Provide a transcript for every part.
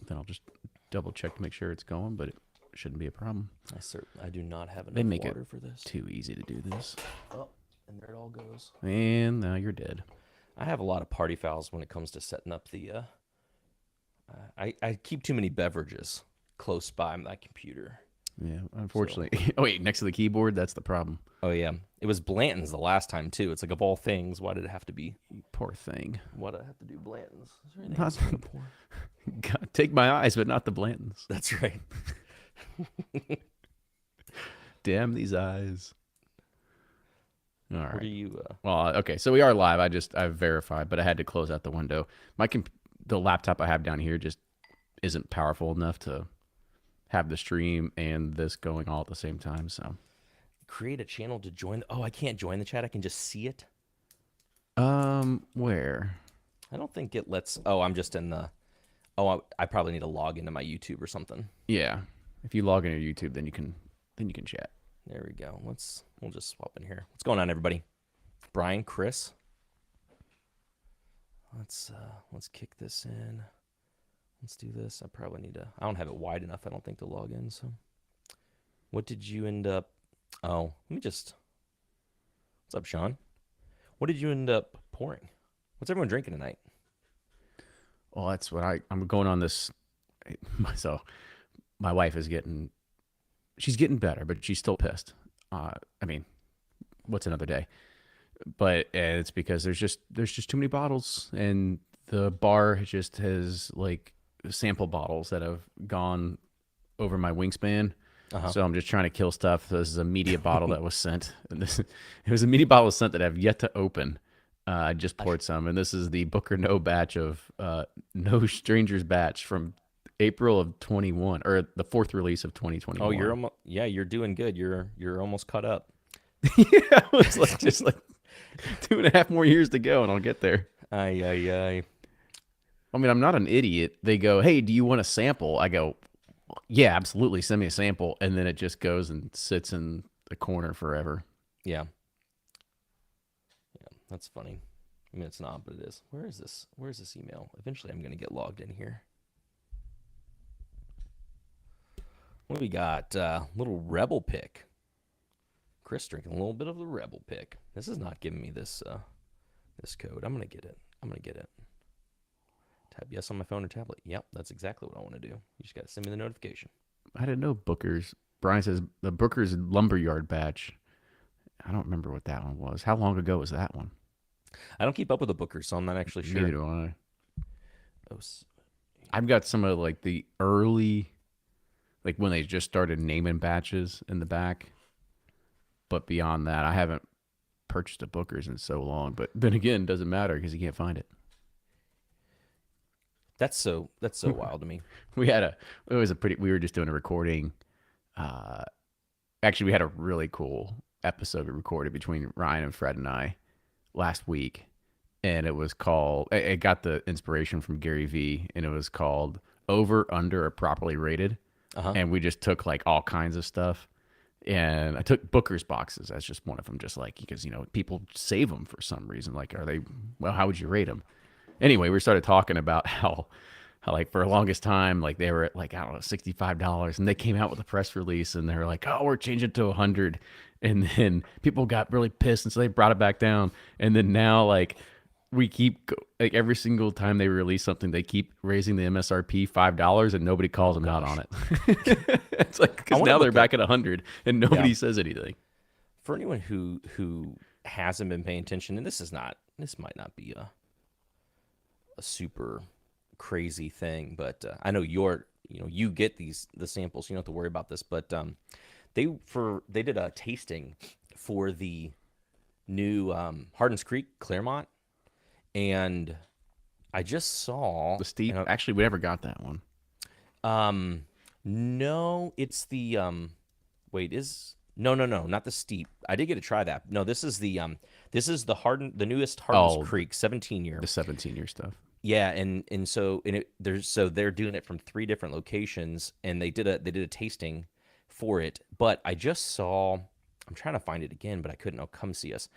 then I'll just double check to make sure it's going, but it shouldn't be a problem. I do not have They enough make water it for this. too easy to do this. Oh, and there it all goes. And now you're dead. I have a lot of party fouls when it comes to setting up the. I keep too many beverages close by my computer. Yeah, unfortunately. Oh, wait, next to the keyboard? That's the problem. Oh yeah, it was Blanton's the last time too. It's like of all things, why did it have to be? Poor thing. Why did I have to do Blanton's? Is there anything Not- else I wanna pour? God, take my eyes, but not the Blantons. That's right. Damn these eyes. All What right. do you? Well, okay, so we are live. I've verified, but I had to close out the window. The laptop I have down here just isn't powerful enough to have the stream and this going all at the same time. So, Create a channel to join. Oh, I can't join the chat. I can just see it. where? I don't think it lets. Oh, I'm just in the. Oh, I probably need to log into my YouTube or something. Yeah, if you log into YouTube, then you can chat. There we go. We'll just swap in here. What's going on, everybody? Brian, Chris. Let's kick this in. Let's do this. I probably need to. I don't have it wide enough, I don't think, to log in. So, what did you end up? Oh, let me just. What's up, Sean? What did you end up pouring? What's everyone drinking tonight? Well, that's what I'm going on this. So, my wife is she's getting better, but she's still pissed. I mean, what's another day? But it's because there's just too many bottles, and the bar just has like sample bottles that have gone over my wingspan. So I'm just trying to kill stuff. This is a media bottle that was sent. And it was a media bottle sent that I've yet to open. I just poured some, and this is the Booker No batch of No Strangers batch from April of 21, or the fourth release of 2021. Oh, you're almost. Yeah, you're doing good. You're almost caught up. Yeah, it's like just like 2.5 more years to go, and I'll get there. Aye. I mean, I'm not an idiot. They go, "Hey, do you want a sample?" I go, "Yeah, absolutely. Send me a sample." And then it just goes and sits in the corner forever. Yeah. Yeah, that's funny. I mean, it's not, but it is. Where is this? Where's this email? Eventually, I'm gonna get logged in here. What do we got? Little Rebel pick. Chris drinking a little bit of the Rebel pick. This is not giving me this this code. I'm gonna get it. Tap yes on my phone or tablet. Yep, that's exactly what I want to do. You just gotta send me the notification. I didn't know Booker's. Brian says the Booker's Lumberyard batch. I don't remember what that one was. How long ago was that one? I don't keep up with the Booker, so I'm not actually sure. Neither do I. Oh, I've got some of like the early, like when they just started naming batches in the back. But beyond that, I haven't purchased a Booker's in so long. But then again, it doesn't matter because you can't find it. that's so wild to me. We were just doing a recording. Actually, we had a really cool episode we recorded between Ryan and Fred and I last week. And it was called, it got the inspiration from Gary Vee, and it was called Over, Under, or Properly Rated. And we just took like all kinds of stuff. And I took Booker's boxes as just one of them, just like, because, people save them for some reason. Like, how would you rate them? Anyway, we started talking about how like for the longest time, like they were at like, I don't know, $65, and they came out with a press release and they were like, oh, we're changing it to 100. And then people got really pissed. And so they brought it back down. And then now, like, we keep like every single time they release something, they keep raising the MSRP $5, and nobody calls them out on it. It's like, because now they're back at 100 and nobody says anything. For anyone who hasn't been paying attention, and this might not be a super crazy thing, but I know you get the samples, you don't have to worry about this, but they did a tasting for the new Hardin's Creek Claremont. And I just saw the steep. Actually, we never got that one. No, it's the no, not the steep. I did get to try that. No, this is the newest Hardin's Creek 17-year. The 17-year stuff. Yeah, and so they're doing it from 3 different locations, and they did a tasting for it. But I just saw, I'm trying to find it again, but I couldn't. Oh, come see us.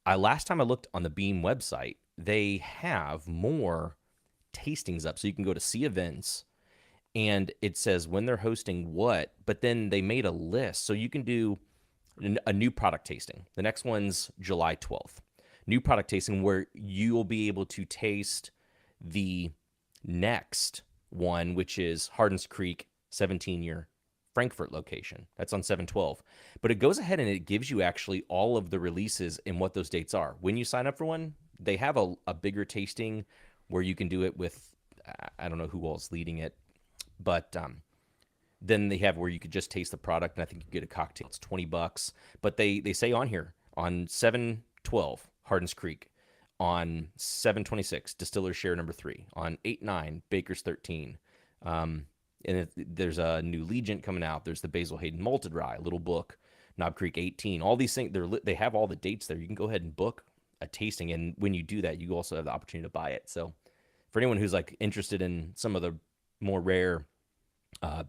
Last time I looked on the Beam website, they have more tastings up, so you can go to see events, and it says when they're hosting what, but then they made a list. So you can do a new product tasting. The next one's July 12th. New product tasting where you'll be able to taste the next one, which is Hardens Creek 17-year Frankfurt location. That's on 7/12. But it goes ahead and it gives you actually all of the releases and what those dates are. When you sign up for one, they have a bigger tasting where you can do it with, I don't know who else leading it, but then they have where you could just taste the product, and I think you get a cocktail. It's $20. But they say on here, on 7/12, Hardens Creek, on 7/26, Distiller's Share number 3, on 8/9, Baker's 13. There's a new Legent coming out. There's the Basil Hayden Malted Rye, Little Book, Knob Creek 18. All these things, they have all the dates there. You can go ahead and book a tasting, and when you do that, you also have the opportunity to buy it. So for anyone who's like interested in some of the more rare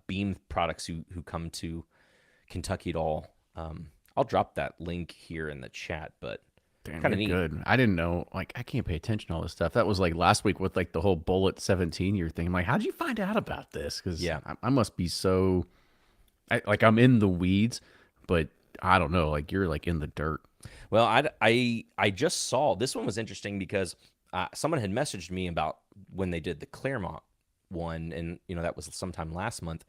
Beam products who come to Kentucky at all, I'll drop that link here in the chat, but Damn, kind of you're neat. good. I didn't know. Like, I can't pay attention to all this stuff. That was like last week with like the whole Bullet 17-year thing. I'm like, how'd you find out about this? Because Yeah. I must be so, I'm in the weeds, but I don't know. Like, you're like in the dirt. Well, I just saw this one was interesting because someone had messaged me about when they did the Claremont one, and that was sometime last month.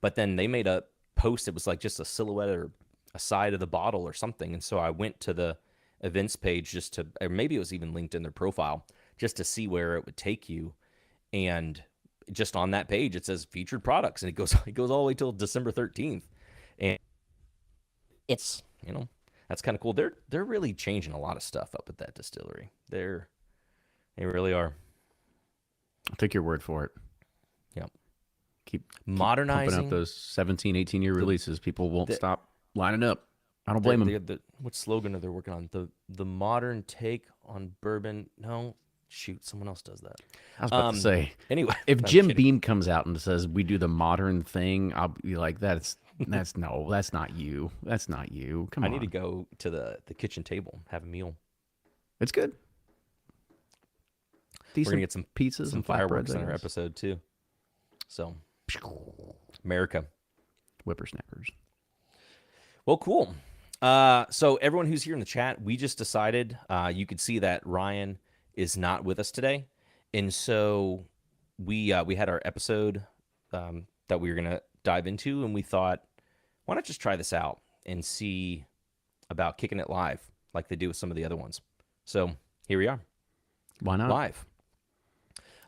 But then they made a post. It was like just a silhouette or a side of the bottle or something, and so I went to the events page just to, or maybe it was even linked in their profile, just to see where it would take you. And just on that page, it says featured products, and it goes all the way till December 13th, and it's that's kind of cool. They're really changing a lot of stuff up at that distillery. They really are. I'll take your word for it. Yep. Keep Modernizing pumping up those 17, 18-year releases. People won't stop lining up. I don't blame them. What slogan are they working on? The modern take on bourbon. No, shoot, someone else does that. I was about to say. Anyway, If I'm Jim kidding. Beam comes out and says we do the modern thing, I'll be like, that's that's not you. That's not you. Come I on. need to go to the kitchen table, have a meal. It's good. We're Decent gonna get some pizzas some and fireworks flatbreads, in I our guess. episode too. So, America. Whippersnappers. Well, cool. So everyone who's here in the chat, we just decided you could see that Ryan is not with us today, and so we had our episode that we were gonna dive into, and we thought, why not just try this out and see about kicking it live like they do with some of the other ones. So here we are, Why not? live.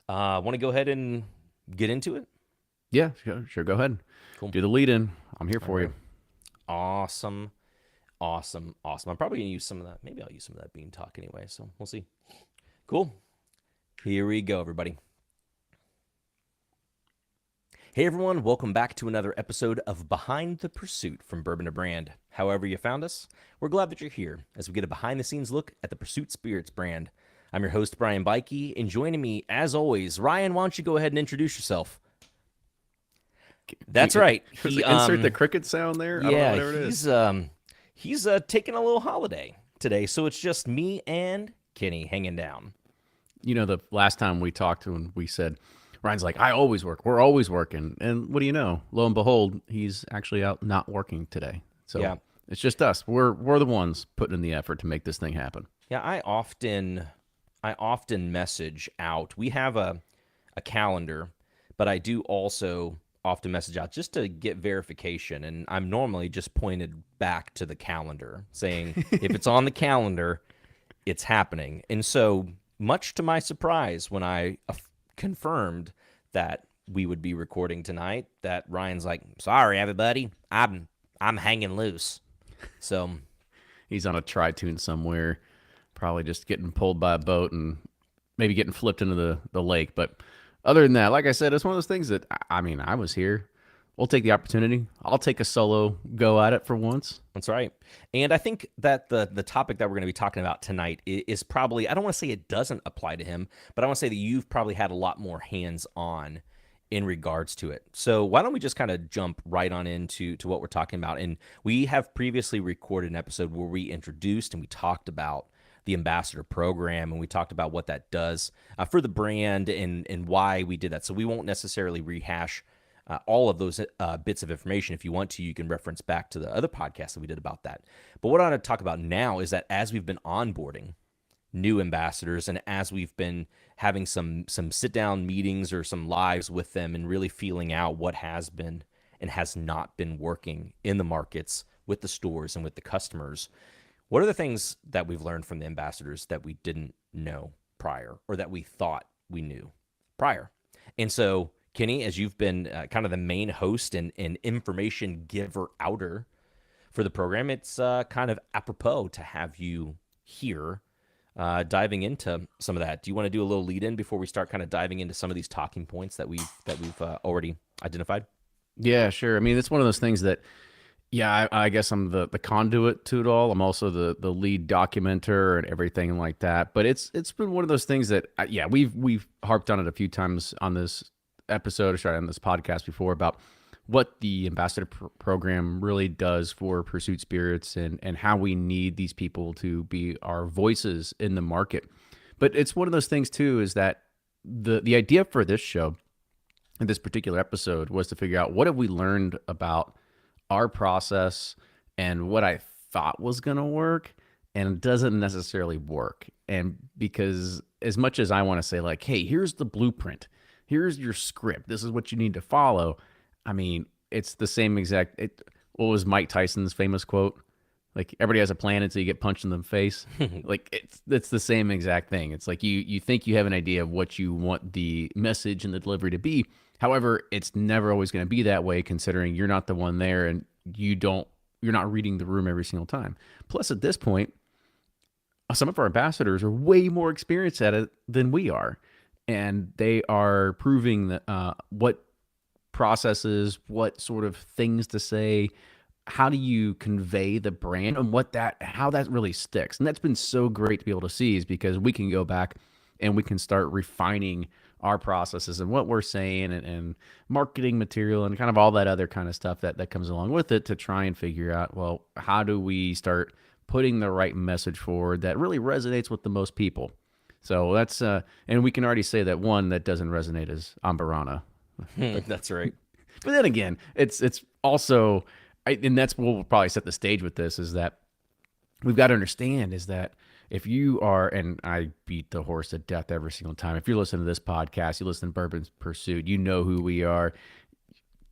Want to go ahead and get into it? Yeah, sure. Go ahead. Cool. Do the lead in. I'm here for All you. right. Awesome. I'm probably gonna use some of that. Maybe I'll use some of that bean talk anyway. So we'll see. Cool. Here we go, everybody. Hey everyone, welcome back to another episode of Behind the Pursuit from Bourbon to Brand. However you found us, we're glad that you're here as we get a behind-the-scenes look at the Pursuit Spirits brand. I'm your host, Brian Bikey, and joining me, as always, Ryan, why don't you go ahead and introduce yourself? That's right. Insert the cricket sound there. I don't know, whatever it is. He's taking a little holiday today, so it's just me and Kenny hanging down. The last time we talked to him, we said, Ryan's like, I always work. We're always working. And what do you know? Lo and behold, he's actually out not working today. So Yeah. it's just us. We're the ones putting in the effort to make this thing happen. Yeah, I often message out. We have a calendar, but I do also often message out just to get verification. And I'm normally just pointed back to the calendar saying, if it's on the calendar, it's happening. And so much to my surprise, when I confirmed that we would be recording tonight, that Ryan's like, sorry, everybody, I'm hanging loose. So He's on a tri-tune somewhere, probably just getting pulled by a boat and maybe getting flipped into the lake. But other than that, like I said, it's one of those things that, I was here. We'll take the opportunity. I'll take a solo go at it for once. that's right. And I think that the topic that we're going to be talking about tonight is probably, I don't want to say it doesn't apply to him, but I want to say that you've probably had a lot more hands-on in regards to it. So why don't we just kind of jump right on into what we're talking about. And we have previously recorded an episode where we introduced and we talked about the ambassador program, and we talked about what that does for the brand and why we did that. So we won't necessarily rehash all of those bits of information. If you want to, you can reference back to the other podcast that we did about that. But what I want to talk about now is that as we've been onboarding new ambassadors, and as we've been having some sit down meetings or some lives with them and really feeling out what has been and has not been working in the markets with the stores and with the customers, what are the things that we've learned from the ambassadors that we didn't know prior, or that we thought we knew prior? And so, Kenny, as you've been kind of the main host and information giver outer for the program, it's kind of apropos to have you here diving into some of that. Do you want to do a little lead in before we start kind of diving into some of these talking points that we've already identified? Yeah, sure. I mean, it's one of those things that, yeah, I guess I'm the conduit to it all. I'm also the lead documenter and everything like that. But it's been one of those things that, yeah, we've harped on it a few times on this episode, or sorry, on this podcast before, about what the ambassador program really does for Pursuit Spirits, and how we need these people to be our voices in the market. But it's one of those things too, is that the idea for this show, in this particular episode, was to figure out what have we learned about our process and what I thought was going to work and doesn't necessarily work. And because as much as I want to say, like, hey, here's the blueprint, here's your script, this is what you need to follow, I mean, it's the same exact. What was Mike Tyson's famous quote? Like, everybody has a plan until you get punched in the face. Like, it's the same exact thing. It's like you think you have an idea of what you want the message and the delivery to be. However, it's never always going to be that way, considering you're not the one there, and you're not reading the room every single time. Plus, at this point, some of our ambassadors are way more experienced at it than we are, and they are proving that what processes, what sort of things to say, how do you convey the brand, and how that really sticks. And that's been so great to be able to see, is because we can go back and we can start refining our processes and what we're saying, and marketing material and kind of all that other kind of stuff that comes along with it, to try and figure out, well, how do we start putting the right message forward that really resonates with the most people. So that's and we can already say that one that doesn't resonate is Ambarana. That's right. But then again, it's also, and that's what we'll probably set the stage with this, is that we've got to understand is that if you are, and I beat the horse to death every single time, if you're listening to this podcast, you listen to Bourbon Pursuit, you know who we are.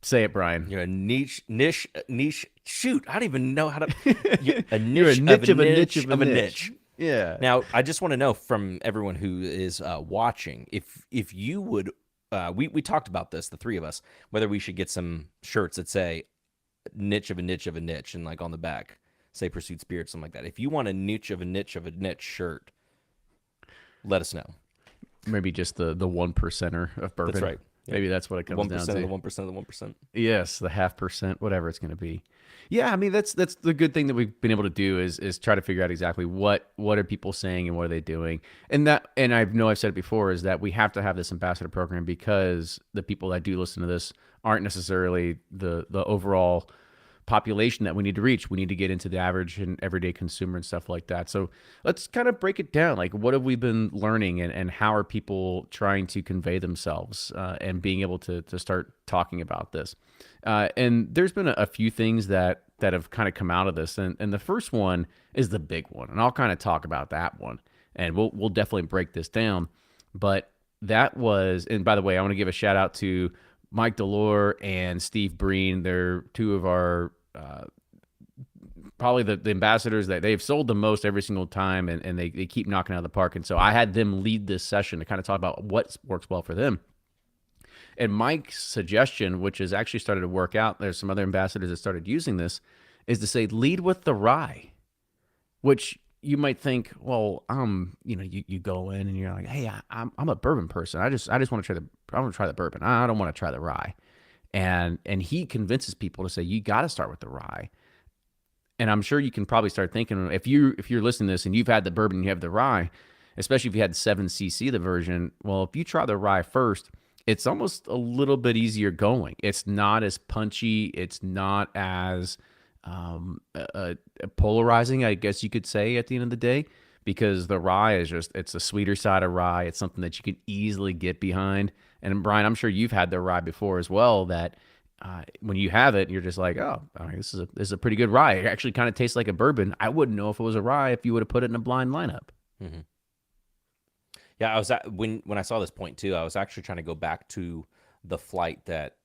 Say it, Brian. You're a niche. Shoot, I don't even know how to. A You're a niche of a niche of a niche. Yeah. Now, I just want to know from everyone who is watching, if you would. We talked about this, the three of us, whether we should get some shirts that say niche of a niche of a niche, and like on the back say Pursuit Spirit, something like that. If you want a niche of a niche of a niche shirt, let us know. Maybe just the 1%er of bourbon. That's right. Yep. Maybe that's what it comes down to. 1% of the 1% of the 1%. Yes, the 0.5%, whatever it's going to be. Yeah, I mean, that's the good thing that we've been able to do, is try to figure out exactly what are people saying and what are they doing. And I've said it before, is that we have to have this ambassador program because the people that do listen to this aren't necessarily the overall population that we need to reach. We need to get into the average and everyday consumer and stuff like that. So let's kind of break it down. Like, what have we been learning, and how are people trying to convey themselves and being able to start talking about this? And there's been a few things that have kind of come out of this. And the first one is the big one. And I'll kind of talk about that one. And we'll definitely break this down. But that was, and by the way, I want to give a shout out to Mike Delore and Steve Breen. They're two of our probably the ambassadors that they've sold the most every single time, and they keep knocking out of the park. And so I had them lead this session to kind of talk about what works well for them. And Mike's suggestion, which has actually started to work out, there's some other ambassadors that started using this, is to say, lead with the rye, which you might think, well, you go in and you're like, hey, I'm a bourbon person. I just want to try the bourbon. I don't want to try the rye. And he convinces people to say, you got to start with the rye. And I'm sure you can probably start thinking, if you're listening to this and you've had the bourbon and you have the rye, especially if you had 7cc, the version, well, if you try the rye first, it's almost a little bit easier going. It's not as punchy. It's not as polarizing, I guess you could say, at the end of the day, because the rye is it's a sweeter side of rye. It's something that you can easily get behind. And Brian, I'm sure you've had the rye before as well. That when you have it, you're just like, oh, all right, this is a pretty good rye. It actually kind of tastes like a bourbon. I wouldn't know if it was a rye if you would have put it in a blind lineup. Hmm. Yeah, I was at, when I saw this point too, I was actually trying to go back to the flight that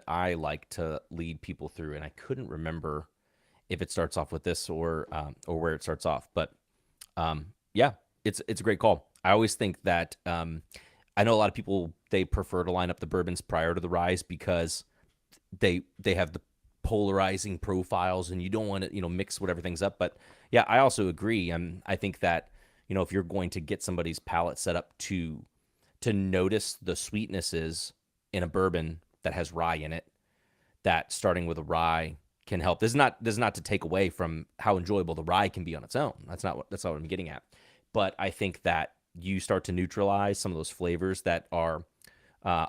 I like to lead people through, and I couldn't remember if it starts off with this or where it starts off. But yeah, it's a great call. I always think that I know a lot of people, they prefer to line up the bourbons prior to the ryes because they have the polarizing profiles, and you don't want to mix whatever things up. But yeah, I also agree. I think that if you're going to get somebody's palate set up to notice the sweetnesses in a bourbon that has rye in it, that starting with a rye can help. This is not to take away from how enjoyable the rye can be on its own. That's not what I'm getting at. But I think that you start to neutralize some of those flavors that are uh,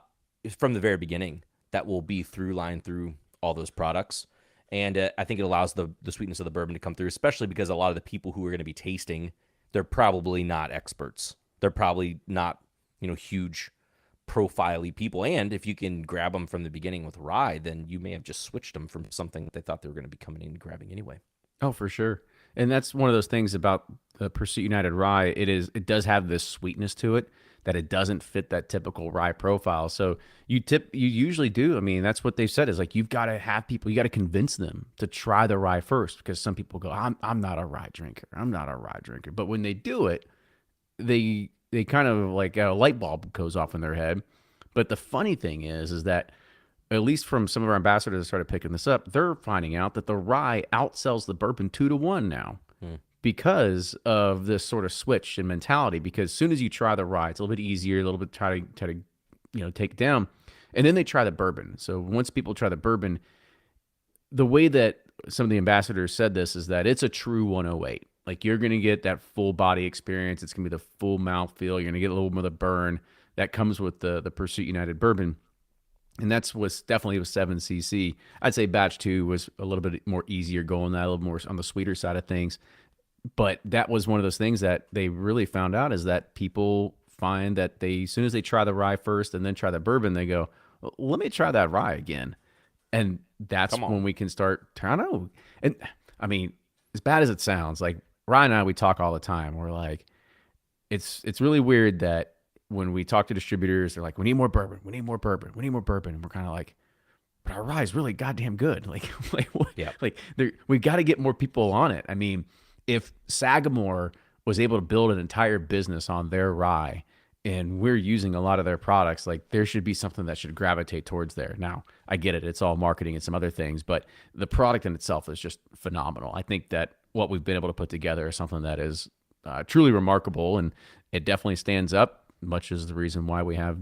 from the very beginning, that will be through line through all those products. And I think it allows the sweetness of the bourbon to come through, especially because a lot of the people who are going to be tasting, they're probably not experts. They're probably not, huge profile-y people. And if you can grab them from the beginning with rye, then you may have just switched them from something that they thought they were going to be coming in and grabbing anyway. Oh, for sure. And that's one of those things about the Pursuit United rye. It does have this sweetness to it that it doesn't fit that typical rye profile. So you usually do. I mean, that's what they've said is like you've got to have people, you got to convince them to try the rye first because some people go, I'm not a rye drinker. I'm not a rye drinker. But when they do it, they kind of like a light bulb goes off in their head. But the funny thing is that at least from some of our ambassadors that started picking this up, they're finding out that the rye outsells the bourbon 2-1 now Hmm. because of this sort of switch in mentality. Because as soon as you try the rye, it's a little bit easier, a little bit try to take it down, and then they try the bourbon. So once people try the bourbon, the way that some of the ambassadors said this is that it's a true 108. Like you're gonna get that full body experience. It's gonna be the full mouth feel. You're gonna get a little bit of the burn that comes with the Pursuit United bourbon. And that's what's definitely with 7cc. I'd say batch two was a little bit more easier going that, a little more on the sweeter side of things. But that was one of those things that they really found out is that people find that as soon as they try the rye first and then try the bourbon, they go, well, let me try that rye again. And that's Come on. when we can start, I don't know. And I mean, as bad as it sounds, like Ryan and I, we talk all the time. We're like, it's really weird that when we talk to distributors, they're like, we need more bourbon, we need more bourbon, we need more bourbon. And we're kind of like, but our rye is really goddamn good. Like, like what? Yeah. Like we got to get more people on it. I mean, if Sagamore was able to build an entire business on their rye and we're using a lot of their products, like there should be something that should gravitate towards there. Now, I get it. It's all marketing and some other things, but the product in itself is just phenomenal. I think that what we've been able to put together is something that is truly remarkable, and it definitely stands up, much as the reason why we have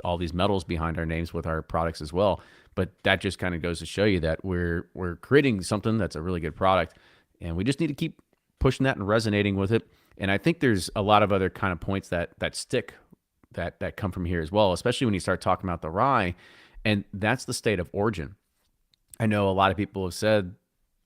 all these medals behind our names with our products as well. But that just kind of goes to show you that we're creating something that's a really good product, and we just need to keep pushing that and resonating with it. And I think there's a lot of other kind of points that stick that come from here as well, especially when you start talking about the rye, and that's the state of origin. I know a lot of people have said,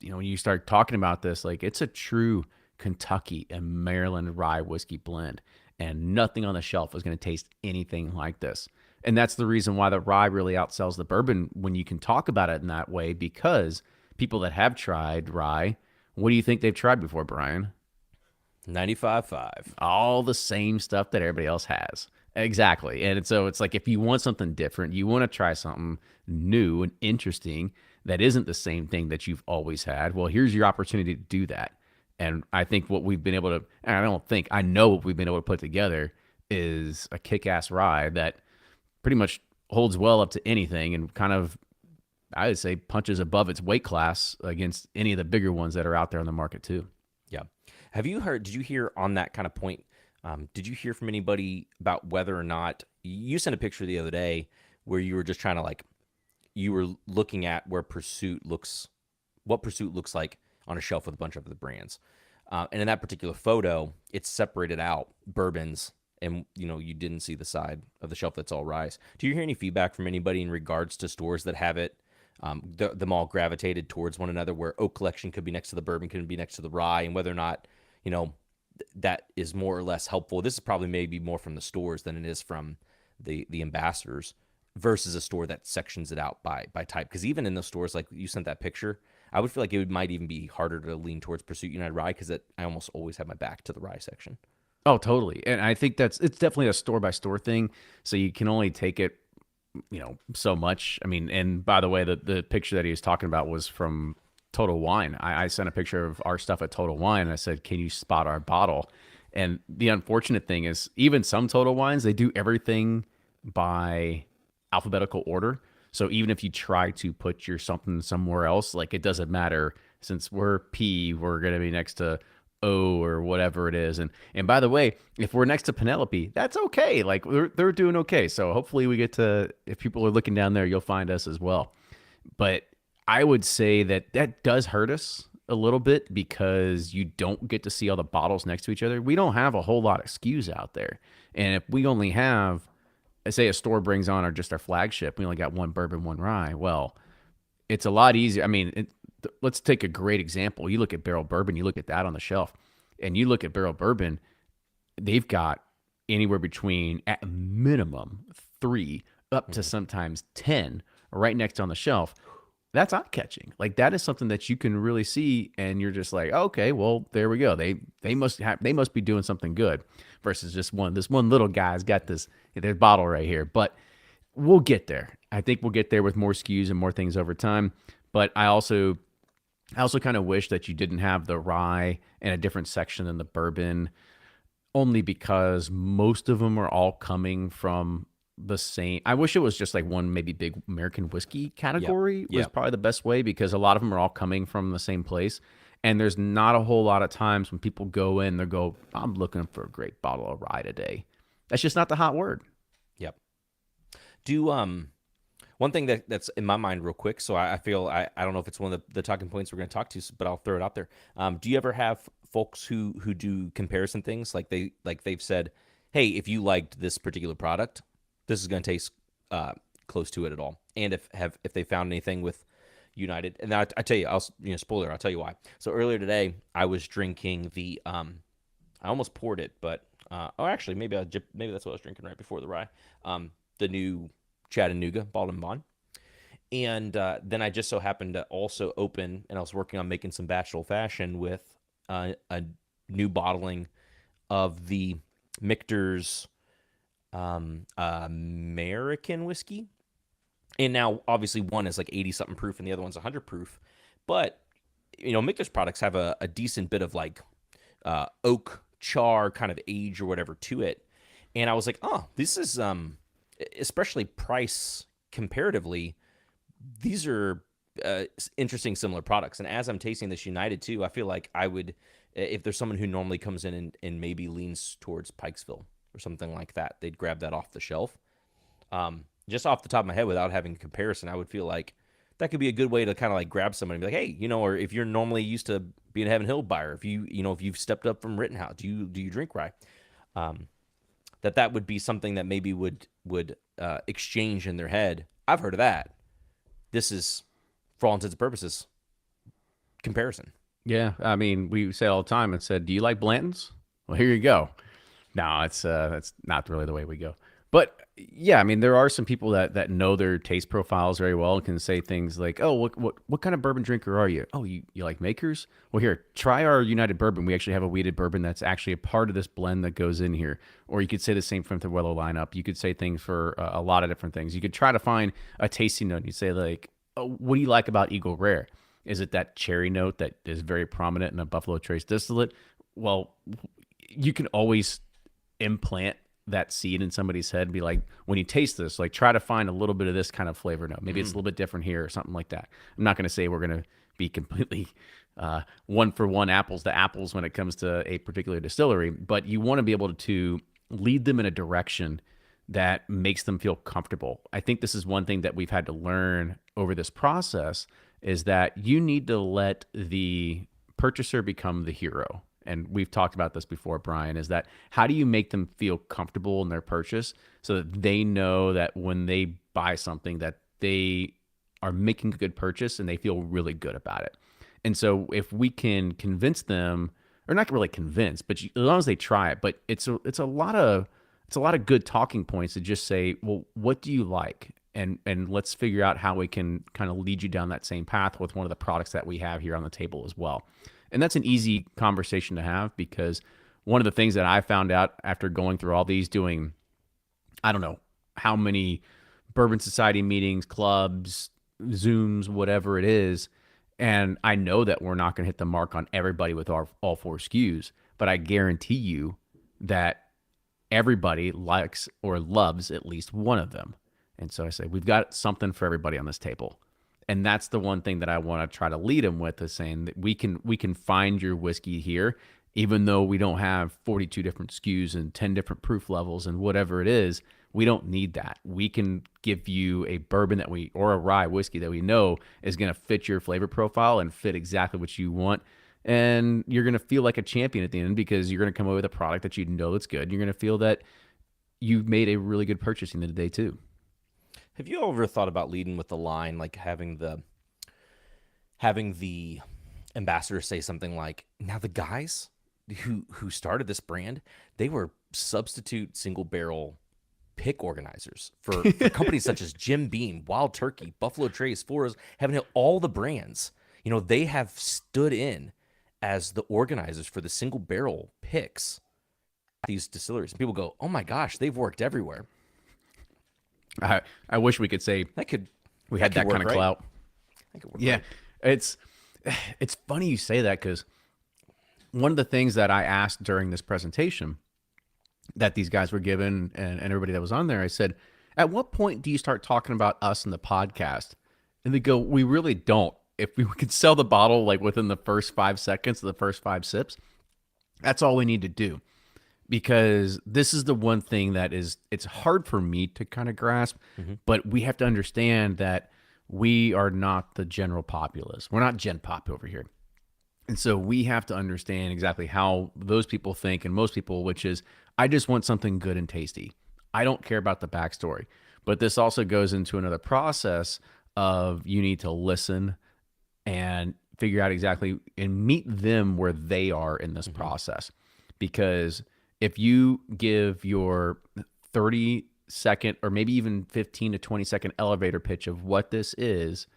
when you start talking about this, like it's a true Kentucky and Maryland rye whiskey blend, and nothing on the shelf is going to taste anything like this. And that's the reason why the rye really outsells the bourbon when you can talk about it in that way, because people that have tried rye, what do you think they've tried before, Brian? 95.5. All the same stuff that everybody else has. Exactly. And so it's like if you want something different, you want to try something new and interesting that isn't the same thing that you've always had, well, here's your opportunity to do that. And I think what we've been able to, and I know what we've been able to put together is a kick ass rye that pretty much holds well up to anything and kind of, I would say, punches above its weight class against any of the bigger ones that are out there on the market, too. Yeah. Did you hear on that kind of point? Did you hear from anybody about whether or not you sent a picture the other day where you were just trying to you were looking at what Pursuit looks like on a shelf with a bunch of the brands. And in that particular photo, it's separated out bourbons, and you didn't see the side of the shelf that's all rye. Do you hear any feedback from anybody in regards to stores that have it, them all gravitated towards one another, where Oak Collection could be next to the bourbon, could be next to the rye, and whether or not, that is more or less helpful? This is probably maybe more from the stores than it is from the ambassadors. versus a store that sections it out by type. Because even in those stores, like you sent that picture, I would feel like might even be harder to lean towards Pursuit United Rye because I almost always have my back to the rye section. Oh, totally. And I think it's definitely a store by store thing. So you can only take it, so much. I mean, and by the way, the picture that he was talking about was from Total Wine. I sent a picture of our stuff at Total Wine and I said, can you spot our bottle? And the unfortunate thing is, even some Total Wines, they do everything by alphabetical order. So even if you try to put your something somewhere else, like it doesn't matter. Since we're P, we're going to be next to O or whatever it is. And by the way, if we're next to Penelope, that's okay. Like they're doing okay. So hopefully we get to, if people are looking down there, you'll find us as well. But I would say that that does hurt us a little bit because you don't get to see all the bottles next to each other. We don't have a whole lot of SKUs out there. And if we only have, say a store brings on just our flagship, we only got one bourbon, one rye. Well, it's a lot easier. I mean, let's take a great example. You look at barrel bourbon, you look at that on the shelf, and you look at barrel bourbon, they've got anywhere between at minimum 3 up to sometimes 10 right next on the shelf. That's eye catching. Like that is something that you can really see, and you're just like, okay, well, there we go. They must be doing something good. Versus just this one little guy's got their bottle right here. But we'll get there. I think we'll get there with more SKUs and more things over time. But I also kind of wish that you didn't have the rye in a different section than the bourbon, only because most of them are all coming from the same. I wish it was just like one maybe big American whiskey Yep. category was Yep. probably the best way, because a lot of them are all coming from the same place. And there's not a whole lot of times when people go in, they go, I'm looking for a great bottle of rye today. That's just not the hot word. Yep. Do one thing that's in my mind real quick. So I feel I don't know if it's one of the talking points we're going to talk to, but I'll throw it out there. Do you ever have folks who do comparison things they've said, hey, if you liked this particular product, this is going to taste close to it at all, and if they found anything with United, and I tell you, spoiler, I'll tell you why. So earlier today, I was drinking the I almost poured it, but actually maybe maybe that's what I was drinking right before the rye, the new Chattanooga Bald and Bond. And then I just so happened to also open, and I was working on making some batch old fashioned with a new bottling of the Michter's American whiskey. And now, obviously, one is like 80 something proof, and the other one's 100 proof. But Michter's products have a decent bit of like oak char kind of age or whatever to it. And I was like, oh, this is especially price comparatively, these are interesting similar products. And as I'm tasting this United too, I feel like I would, if there's someone who normally comes in and maybe leans towards Pikesville or something like that, they'd grab that off the shelf. Just off the top of my head, without having a comparison, I would feel like that could be a good way to kind of like grab somebody and be like, hey, or if you're normally used to being a Heaven Hill buyer, if if you've stepped up from Rittenhouse, do you drink rye? That would be something that maybe would exchange in their head. I've heard of that. This is, for all intents and purposes, comparison. Yeah, I mean, we say all the time and said, "Do you like Blanton's?" Well, here you go. No, that's not really the way we go. But yeah, I mean, there are some people that know their taste profiles very well and can say things like, "Oh, what kind of bourbon drinker are you? Oh, you like makers? Well, here, try our United Bourbon. We actually have a wheated bourbon that's actually a part of this blend that goes in here." Or you could say the same for the Weller lineup. You could say things for a lot of different things. You could try to find a tasting note. You say like, "Oh, what do you like about Eagle Rare? Is it that cherry note that is very prominent in a Buffalo Trace distillate?" Well, you can always implant that seed in somebody's head and be like, when you taste this, like try to find a little bit of this kind of flavor note. Maybe it's a little bit different here or something like that. I'm not going to say we're going to be completely one for one, apples to apples when it comes to a particular distillery, but you want to be able to lead them in a direction that makes them feel comfortable. I think this is one thing that we've had to learn over this process, is that you need to let the purchaser become the hero. And we've talked about this before, Brian, is that how do you make them feel comfortable in their purchase so that they know that when they buy something that they are making a good purchase and they feel really good about it. And so if we can convince them, or not really convince, but as long as they try it, but it's a lot of good talking points to just say, well, what do you like? and let's figure out how we can kind of lead you down that same path with one of the products that we have here on the table as well. And that's an easy conversation to have because one of the things that I found out after going through all these, doing, I don't know how many Bourbon Society meetings, clubs, Zooms, whatever it is. And I know that we're not going to hit the mark on everybody with our all four SKUs, but I guarantee you that everybody likes or loves at least one of them. And so I say, we've got something for everybody on this table. And that's the one thing that I want to try to lead them with, is saying that we can find your whiskey here, even though we don't have 42 different SKUs and 10 different proof levels and whatever it is. We don't need that. We can give you a bourbon that we, or a rye whiskey that we know is going to fit your flavor profile and fit exactly what you want. And you're going to feel like a champion at the end because you're going to come away with a product that you know that's good. You're going to feel that you've made a really good purchase in the day too. Have you ever thought about leading with the line, like having the ambassador say something like, "Now the guys who started this brand, they were substitute single barrel pick organizers for companies such as Jim Beam, Wild Turkey, Buffalo Trace, Flores, having all the brands. You know, they have stood in as the organizers for the single barrel picks at these distilleries." And people go, "Oh my gosh, they've worked everywhere." I wish we could say That could we that had could that work, kind of right? clout. That could work, Yeah, right? it's it's funny you say that because one of the things that I asked during this presentation that these guys were given, and everybody that was on there, I said, at what point do you start talking about us in the podcast? And they go, we really don't. If we could sell the bottle like within the first 5 seconds of the first 5 sips, that's all we need to do. Because this is the one thing that is, it's hard for me to kind of grasp, but we have to understand that we are not the general populace. We're not Gen Pop over here. And so we have to understand exactly how those people think, and most people, which is, I just want something good and tasty. I don't care about the backstory. But this also goes into another process of you need to listen and figure out exactly and meet them where they are in this process. Because if you give your 30-second or maybe even 15 to 20-second elevator pitch of what this is,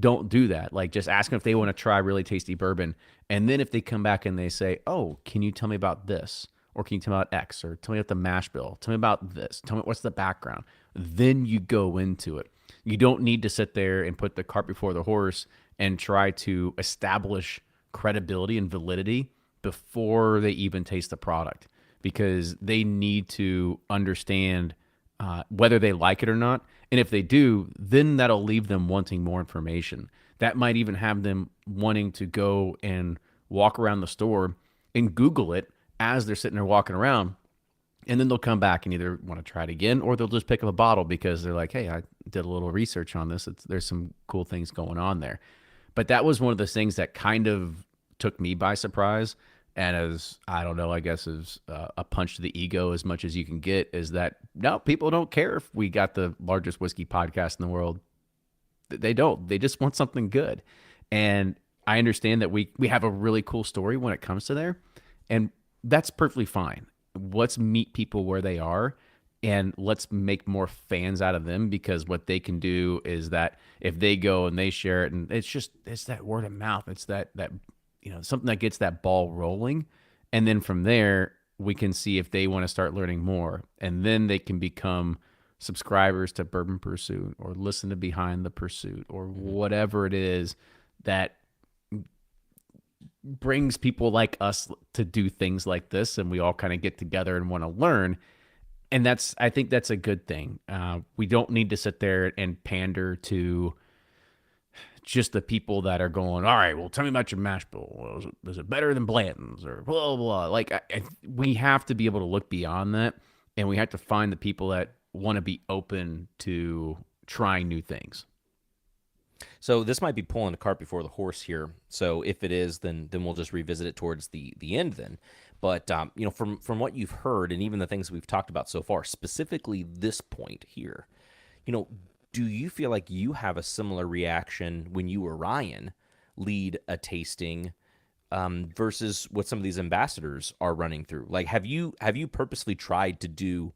don't do that. Like, just ask them if they want to try really tasty bourbon. And then if they come back and they say, oh, can you tell me about this? Or can you tell me about X? Or tell me about the mash bill. Tell me about this. Tell me what's the background. Then you go into it. You don't need to sit there and put the cart before the horse and try to establish credibility and validity before they even taste the product, because they need to understand whether they like it or not. And if they do, then that'll leave them wanting more information. That might even have them wanting to go and walk around the store and Google it as they're sitting there walking around. And then they'll come back and either want to try it again, or they'll just pick up a bottle because they're like, hey, I did a little research on this. There's some cool things going on there. But that was one of those things that kind of took me by surprise. And as, I don't know, I guess as a punch to the ego as much as you can get, is that no, people don't care if we got the largest whiskey podcast in the world. They don't. They just want something good. And I understand that we have a really cool story when it comes to there. And that's perfectly fine. Let's meet people where they are, and let's make more fans out of them, because what they can do is that if they go and they share it, and it's that word of mouth. It's that something that gets that ball rolling. And then from there, we can see if they want to start learning more. And then they can become subscribers to Bourbon Pursuit, or listen to Behind the Pursuit, or whatever it is that brings people like us to do things like this. And we all kind of get together and want to learn. And I think that's a good thing. We don't need to sit there and pander to just the people that are going, all right, well, tell me about your mash bill. Well, is it better than Blanton's, or blah, blah, blah. Like, we have to be able to look beyond that, and we have to find the people that want to be open to trying new things. So this might be pulling the cart before the horse here. So if it is, then we'll just revisit it towards the end then. But from what you've heard, and even the things we've talked about so far, specifically this point here, do you feel like you have a similar reaction when you or Ryan lead a tasting versus what some of these ambassadors are running through? Like, have you purposely tried to do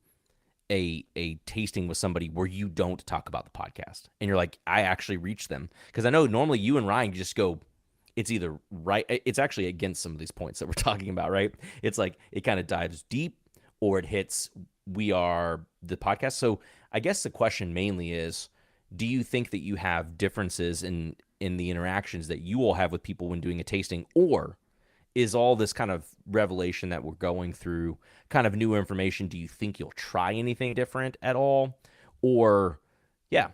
a tasting with somebody where you don't talk about the podcast and you're like, I actually reached them? Because I know normally you and Ryan just go, it's either right, it's actually against some of these points that we're talking about, right? It's like it kind of dives deep or it hits, we are the podcast. So I guess the question mainly is, do you think that you have differences in the interactions that you all have with people when doing a tasting, or is all this kind of revelation that we're going through kind of new information? Do you think you'll try anything different at all? Or, yeah.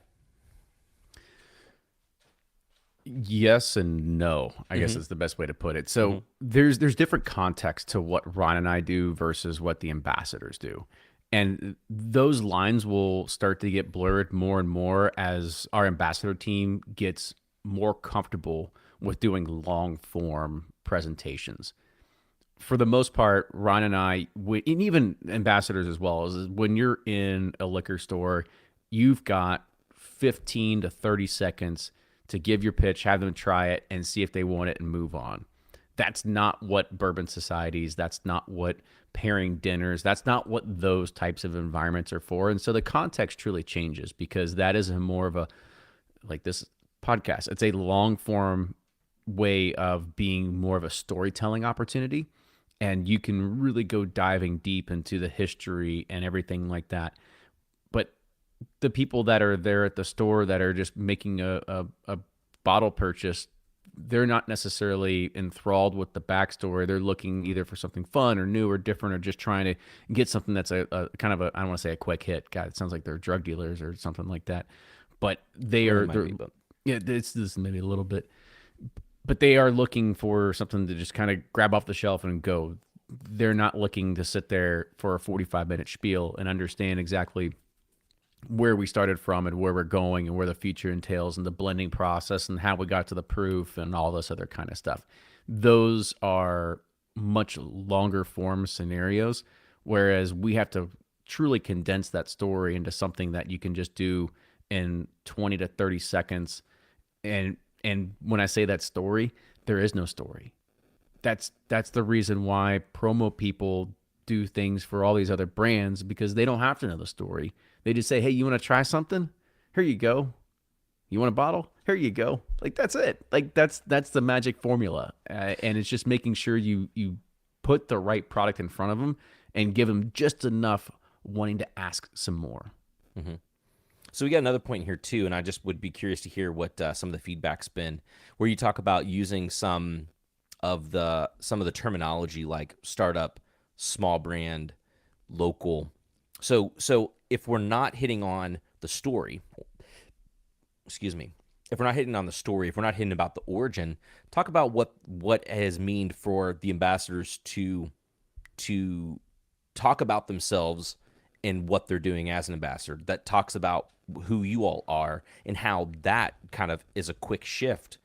Yes and no, I guess Mm-hmm. is the best way to put it. Mm-hmm. So there's different context to what Ron and I do versus what the ambassadors do. And those lines will start to get blurred more and more as our ambassador team gets more comfortable with doing long form presentations. For the most part, Ron and I, and even ambassadors as well, is when you're in a liquor store, you've got 15 to 30 seconds to give your pitch, have them try it, and see if they want it and move on. That's not what bourbon societies, that's not what pairing dinners, that's not what those types of environments are for. And so the context truly changes because that is a more of a, like this podcast, it's a long form way of being more of a storytelling opportunity. And you can really go diving deep into the history and everything like that. But the people that are there at the store that are just making a bottle purchase, they're not necessarily enthralled with the backstory. They're looking either for something fun or new or different, or just trying to get something that's a kind of a, I don't want to say a quick hit. God, it sounds like they're drug dealers or something like that. But they Well, it are, might they're, be, but yeah, it's this maybe a little bit, but they are looking for something to just kind of grab off the shelf and go. They're not looking to sit there for a 45-minute spiel and understand exactly where we started from and where we're going and where the future entails and the blending process and how we got to the proof and all this other kind of stuff. Those are much longer form scenarios, whereas we have to truly condense that story into something that you can just do in 20 to 30 seconds. And when I say that story, there is no story. That's the reason why promo people do things for all these other brands, because they don't have to know the story. They just say, "Hey, you want to try something? Here you go. You want a bottle? Here you go." Like that's it. Like that's the magic formula, and it's just making sure you put the right product in front of them and give them just enough wanting to ask some more. mm-hmm. So we got another point here too, and I just would be curious to hear what some of the feedback's been, where you talk about using some of the terminology like startup, small brand, local. So if we're not hitting on the story, excuse me, if we're not hitting on the story, if we're not hitting about the origin, talk about what has meaned for the ambassadors to talk about themselves and what they're doing as an ambassador. That talks about who you all are and how that kind of is a quick shift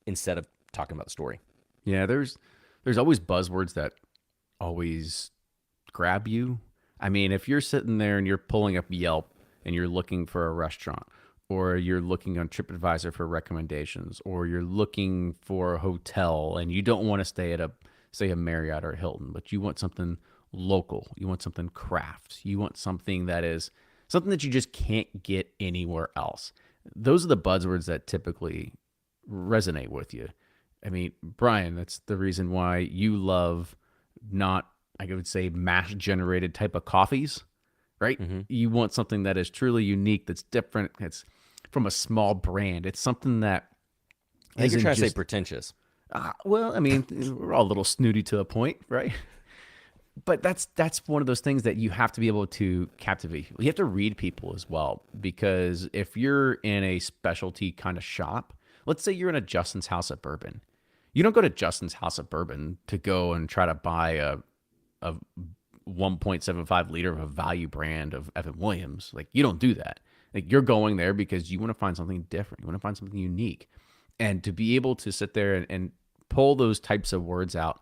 instead of talking about the story. Yeah, there's always buzzwords that always grab you. I mean, if you're sitting there and you're pulling up Yelp and you're looking for a restaurant, or you're looking on TripAdvisor for recommendations, or you're looking for a hotel and you don't want to stay at say a Marriott or a Hilton, but you want something local, you want something craft, you want something that is something that you just can't get anywhere else. Those are the buzzwords that typically resonate with you. I mean, Brian, that's the reason why you love not, I would say, mass generated type of coffees, right? Mm-hmm. You want something that is truly unique, that's different, it's from a small brand. It's something that I think you're isn't trying to say just, well, I mean, we're all a little snooty to a point, right? But that's one of those things that you have to be able to captivate. You have to read people as well, because if you're in a specialty kind of shop, let's say you're in a Justin's House of Bourbon, you don't go to Justin's House of Bourbon to go and try to buy a 1.75 liter of a value brand of Evan Williams. Like, you don't do that. Like, you're going there because you want to find something different. You want to find something unique. And to be able to sit there and pull those types of words out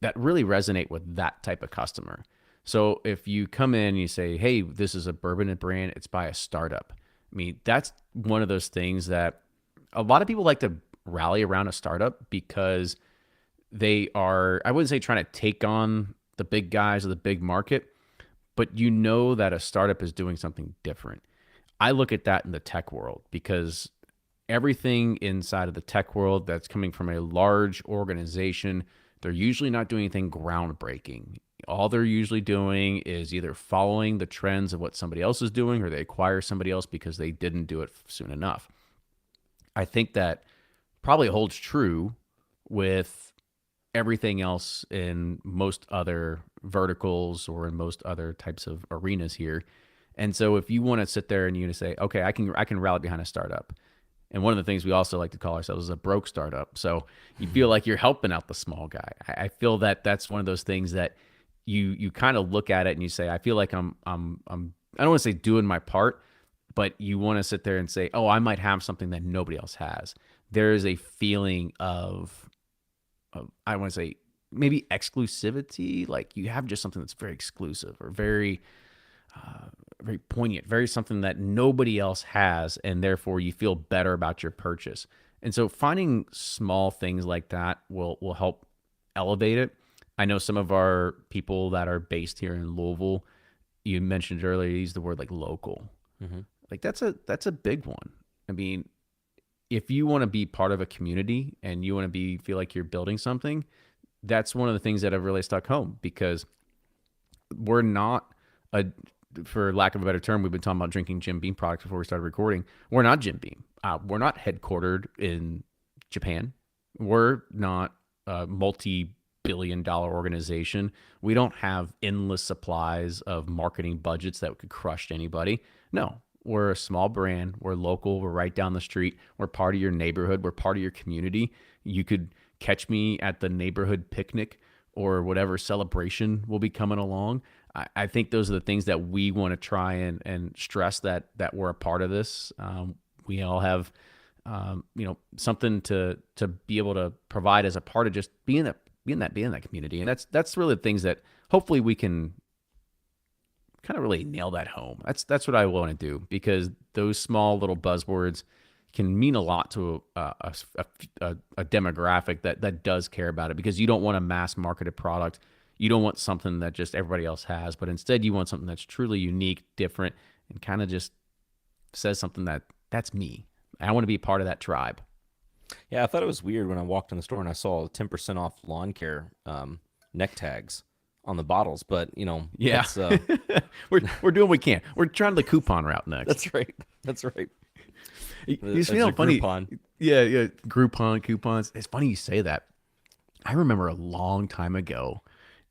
that really resonate with that type of customer. So if you come in and you say, "Hey, this is a bourbon brand, it's by a startup." I mean, that's one of those things that a lot of people like to rally around a startup because they are, I wouldn't say trying to take on the big guys or the big market, but you know that a startup is doing something different. I look at that in the tech world because everything inside of the tech world that's coming from a large organization, they're usually not doing anything groundbreaking. All they're usually doing is either following the trends of what somebody else is doing or they acquire somebody else because they didn't do it soon enough. I think that probably holds true with everything else in most other verticals or in most other types of arenas here. And so if you want to sit there and you say, okay, I can rally behind a startup. And one of the things we also like to call ourselves is a broke startup. So you feel like you're helping out the small guy. I feel that that's one of those things that you kind of look at it and you say, I feel like I'm I don't want to say doing my part, but you want to sit there and say, oh, I might have something that nobody else has. There is a feeling of I want to say maybe exclusivity, like you have just something that's very exclusive or very poignant, very something that nobody else has, and therefore you feel better about your purchase. And so finding small things like that will help elevate it. I know some of our people that are based here in Louisville, you mentioned earlier, you used the word like local. Mm-hmm. Like that's a big one. I mean, if you want to be part of a community and you want to be feel like you're building something, that's one of the things that have really stuck home because we're not a for lack of a better term, we've been talking about drinking Jim Beam products before we started recording. We're not Jim Beam. We're not headquartered in Japan. We're not a multi-billion-dollar organization. We don't have endless supplies of marketing budgets that could crush anybody. No, we're a small brand. We're local. We're right down the street. We're part of your neighborhood. We're part of your community. You could catch me at the neighborhood picnic or whatever celebration will be coming along. I think those are the things that we want to try and stress that we're a part of this. We all have, something to be able to provide as a part of just being that community, and that's really the things that hopefully we can kind of really nail that home. That's what I want to do because those small little buzzwords can mean a lot to a demographic that does care about it because you don't want a mass marketed product. You don't want something that just everybody else has, but instead you want something that's truly unique, different, and kind of just says something that's me. I want to be part of that tribe. Yeah, I thought it was weird when I walked in the store and I saw 10% off lawn care neck tags on the bottles, but Yeah, that's we're doing what we can. We're trying the coupon route next. that's right. That's right. You It's just feel a funny. Groupon. Yeah, Groupon coupons. It's funny you say that. I remember a long time ago.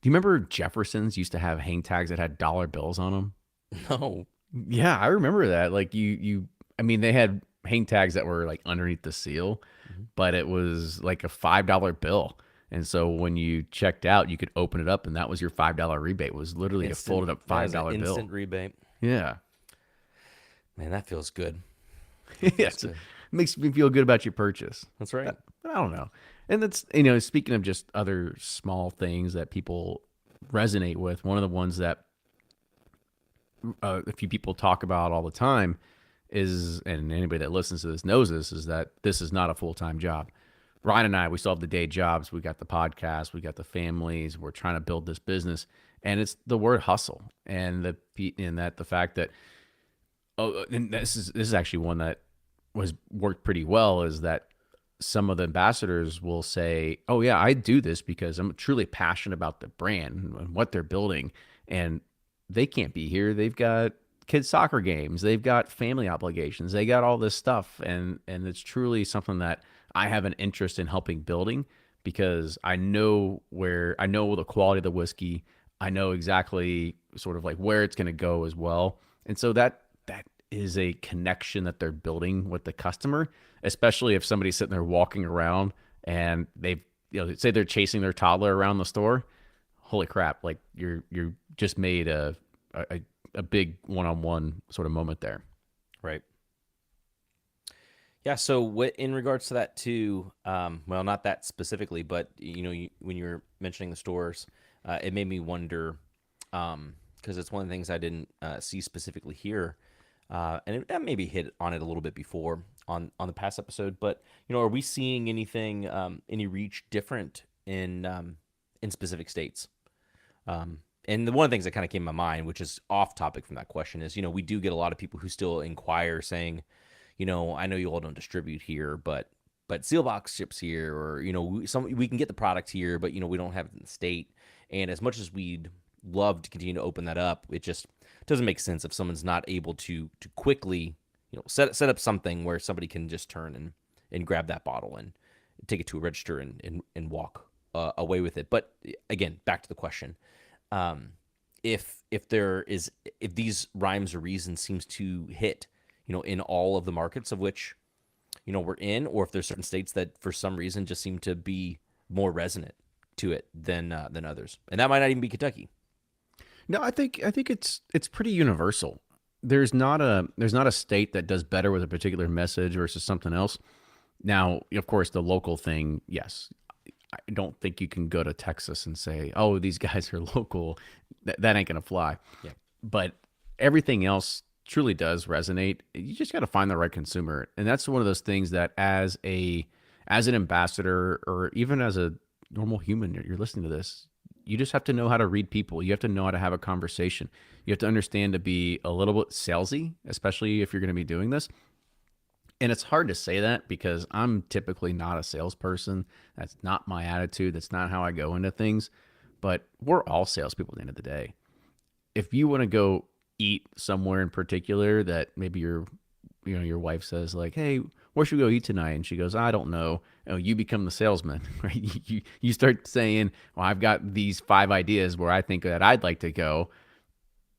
Do you remember Jefferson's used to have hang tags that had dollar bills on them? No. Yeah, I remember that. Like I mean, they had hang tags that were like underneath the seal, Mhm. but it was like a $5 bill. And so when you checked out, you could open it up, and that was your $5 rebate. It was literally a Instant. folded up That is an $5 bill. instant rebate. Yeah, Man, that feels good. yeah, That feels it good. makes me feel good about your purchase. That's right. But I don't know. And that's speaking of just other small things that people resonate with. One of the ones that a few people talk about all the time is, and anybody that listens to this knows this, is that this is not a full time job. Ryan and I, we still have the day jobs. We got the podcast. We got the families. We're trying to build this business, and it's the word hustle, and the fact that and this is actually one that was worked pretty well is that some of the ambassadors will say, "Oh yeah, I do this because I'm truly passionate about the brand and what they're building." And they can't be here. They've got kids soccer games, they've got family obligations, they got all this stuff, and it's truly something that I have an interest in helping building because I know the quality of the whiskey. I know exactly sort of like where it's going to go as well. And so that is a connection that they're building with the customer, especially if somebody's sitting there walking around and they've say they're chasing their toddler around the store. Holy crap, like you're just made a, a big one-on-one sort of moment there. Right. Yeah. So, what in regards to that too? Well, not that specifically, but when you were mentioning the stores, it made me wonder because it's one of the things I didn't see specifically here, I maybe hit on it a little bit before on the past episode. But are we seeing anything, any reach different in specific states? and one of the things that kind of came to my mind, which is off topic from that question, is we do get a lot of people who still inquire saying, I know you all don't distribute here, but Sealbox ships here, or we can get the product here, but we don't have it in the state. And as much as we'd love to continue to open that up, it just doesn't make sense if someone's not able to quickly set up something where somebody can just turn and grab that bottle and take it to a register and walk away with it. But again, back to the question. If these rhymes or reasons seems to hit, in all of the markets of which, we're in, or if there's certain states that for some reason just seem to be more resonant to it than others. And that might not even be Kentucky. No, I think it's pretty universal. There's not a state that does better with a particular message versus something else. Now, of course, the local thing, yes. I don't think you can go to Texas and say, "Oh, these guys are local." That ain't gonna fly. Yeah. But everything else truly does resonate. You just got to find the right consumer, and that's one of those things that as an ambassador or even as a normal human, you're listening to this. You just have to know how to read people. You have to know how to have a conversation. You have to understand to be a little bit salesy, especially if you're going to be doing this. And it's hard to say that because I'm typically not a salesperson. That's not my attitude. That's not how I go into things. But we're all salespeople at the end of the day. If you want to go eat somewhere in particular that maybe your wife says like, "Hey, where should we go eat tonight?" And she goes, "I don't know." Oh, you become the salesman, right? You start saying, "Well, I've got these 5 ideas where I think that I'd like to go."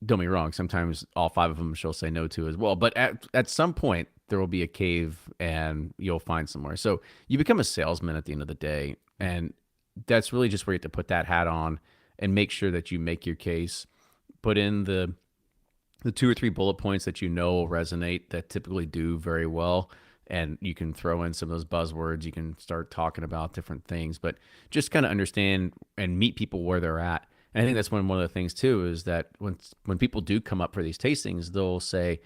Don't be wrong. Sometimes all 5 of them she'll say no to as well. But at some point, there will be a cave and you'll find somewhere. So you become a salesman at the end of the day. And that's really just where you have to put that hat on and make sure that you make your case, put in the 2 or 3 bullet points that will resonate, that typically do very well. And you can throw in some of those buzzwords. You can start talking about different things, but just kind of understand and meet people where they're at. And I think that's one of the things too, is that when people do come up for these tastings, they'll say,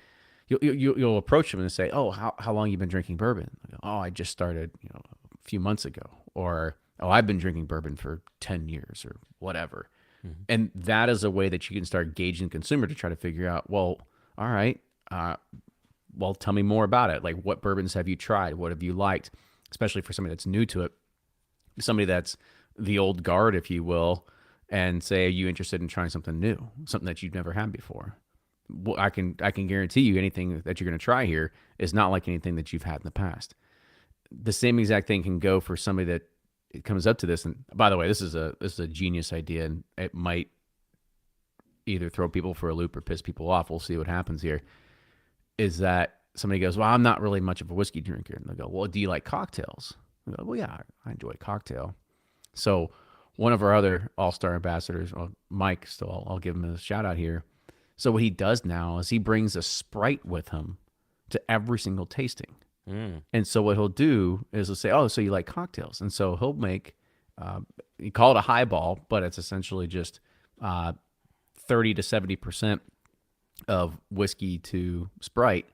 you'll approach them and say, "Oh, how long you been drinking bourbon?" I go, "Oh, I just started, a few months ago," or, "Oh, I've been drinking bourbon for 10 years," or whatever. Mm-hmm. And that is a way that you can start gauging the consumer to try to figure out, well, all right, well, tell me more about it. Like, what bourbons have you tried? What have you liked? Especially for somebody that's new to it, somebody that's the old guard, if you will, and say, "Are you interested in trying something new, something that you've never had before?" Well, I can guarantee you anything that you're going to try here is not like anything that you've had in the past. The same exact thing can go for somebody that it comes up to this. And by the way, this is a genius idea, and it might either throw people for a loop or piss people off. We'll see what happens here. Is that somebody goes, "Well, I'm not really much of a whiskey drinker," and they go, "Well, do you like cocktails?" I go, "Well, yeah, I enjoy a cocktail." So one of our other all-star ambassadors, well, Mike, still I'll give him a shout out here. So what he does now is he brings a Sprite with him to every single tasting. Mm. And so what he'll do is he'll say, "Oh, so you like cocktails?" And so he'll make, you call it a highball, but it's essentially just 30 to 70% of whiskey to Sprite.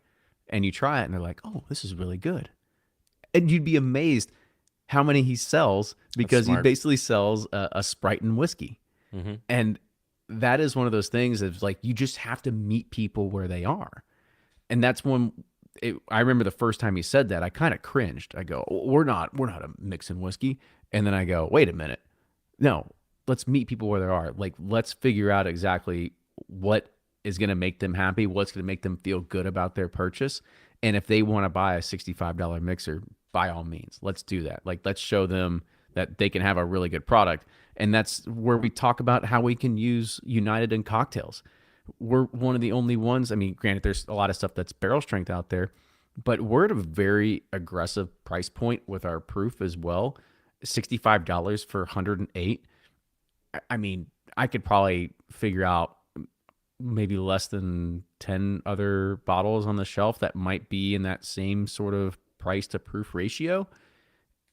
And you try it and they're like, "Oh, this is really good." And you'd be amazed how many he sells because he basically sells a Sprite and whiskey. Mm-hmm. And that is one of those things that's like, you just have to meet people where they are. And that's when I remember the first time he said that, I kind of cringed. I go, we're not a mixing whiskey. And then I go, wait a minute. No, let's meet people where they are. Like, let's figure out exactly what is going to make them happy, what's going to make them feel good about their purchase. And if they want to buy a $65 mixer, by all means, let's do that. Like, let's show them that they can have a really good product. And that's where we talk about how we can use United in cocktails. We're one of the only ones. I mean, granted, there's a lot of stuff that's barrel strength out there, but we're at a very aggressive price point with our proof as well. $65 for 108. I mean, I could probably figure out maybe less than 10 other bottles on the shelf that might be in that same sort of price to proof ratio.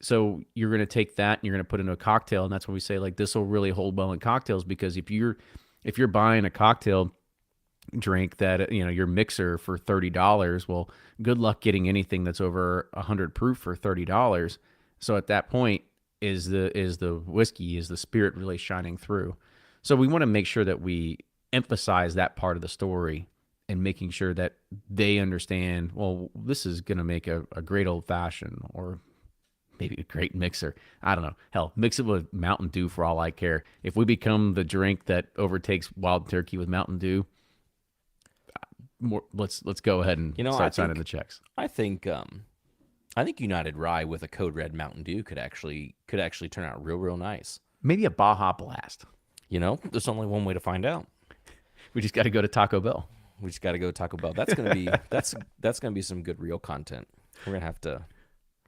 So you're going to take that and you're going to put it into a cocktail. And that's when we say, like, this will really hold well in cocktails, because if you're buying a cocktail drink that, your mixer for $30, well, good luck getting anything that's over 100 proof for $30. So at that point, is the whiskey, is the spirit really shining through? So we want to make sure that we emphasize that part of the story and making sure that they understand, well, this is going to make a great old fashioned or maybe a great mixer. I don't know. Hell, mix it with Mountain Dew for all I care. If we become the drink that overtakes Wild Turkey with Mountain Dew, let's go ahead and You know, start signing the checks. I think I think United Rye with a Code Red Mountain Dew could actually turn out real nice. Maybe a Baja Blast. You know, there's only one way to find out. We just got to go to Taco Bell. We just got to go to Taco Bell. That's gonna be that's gonna be some good real content. We're gonna have to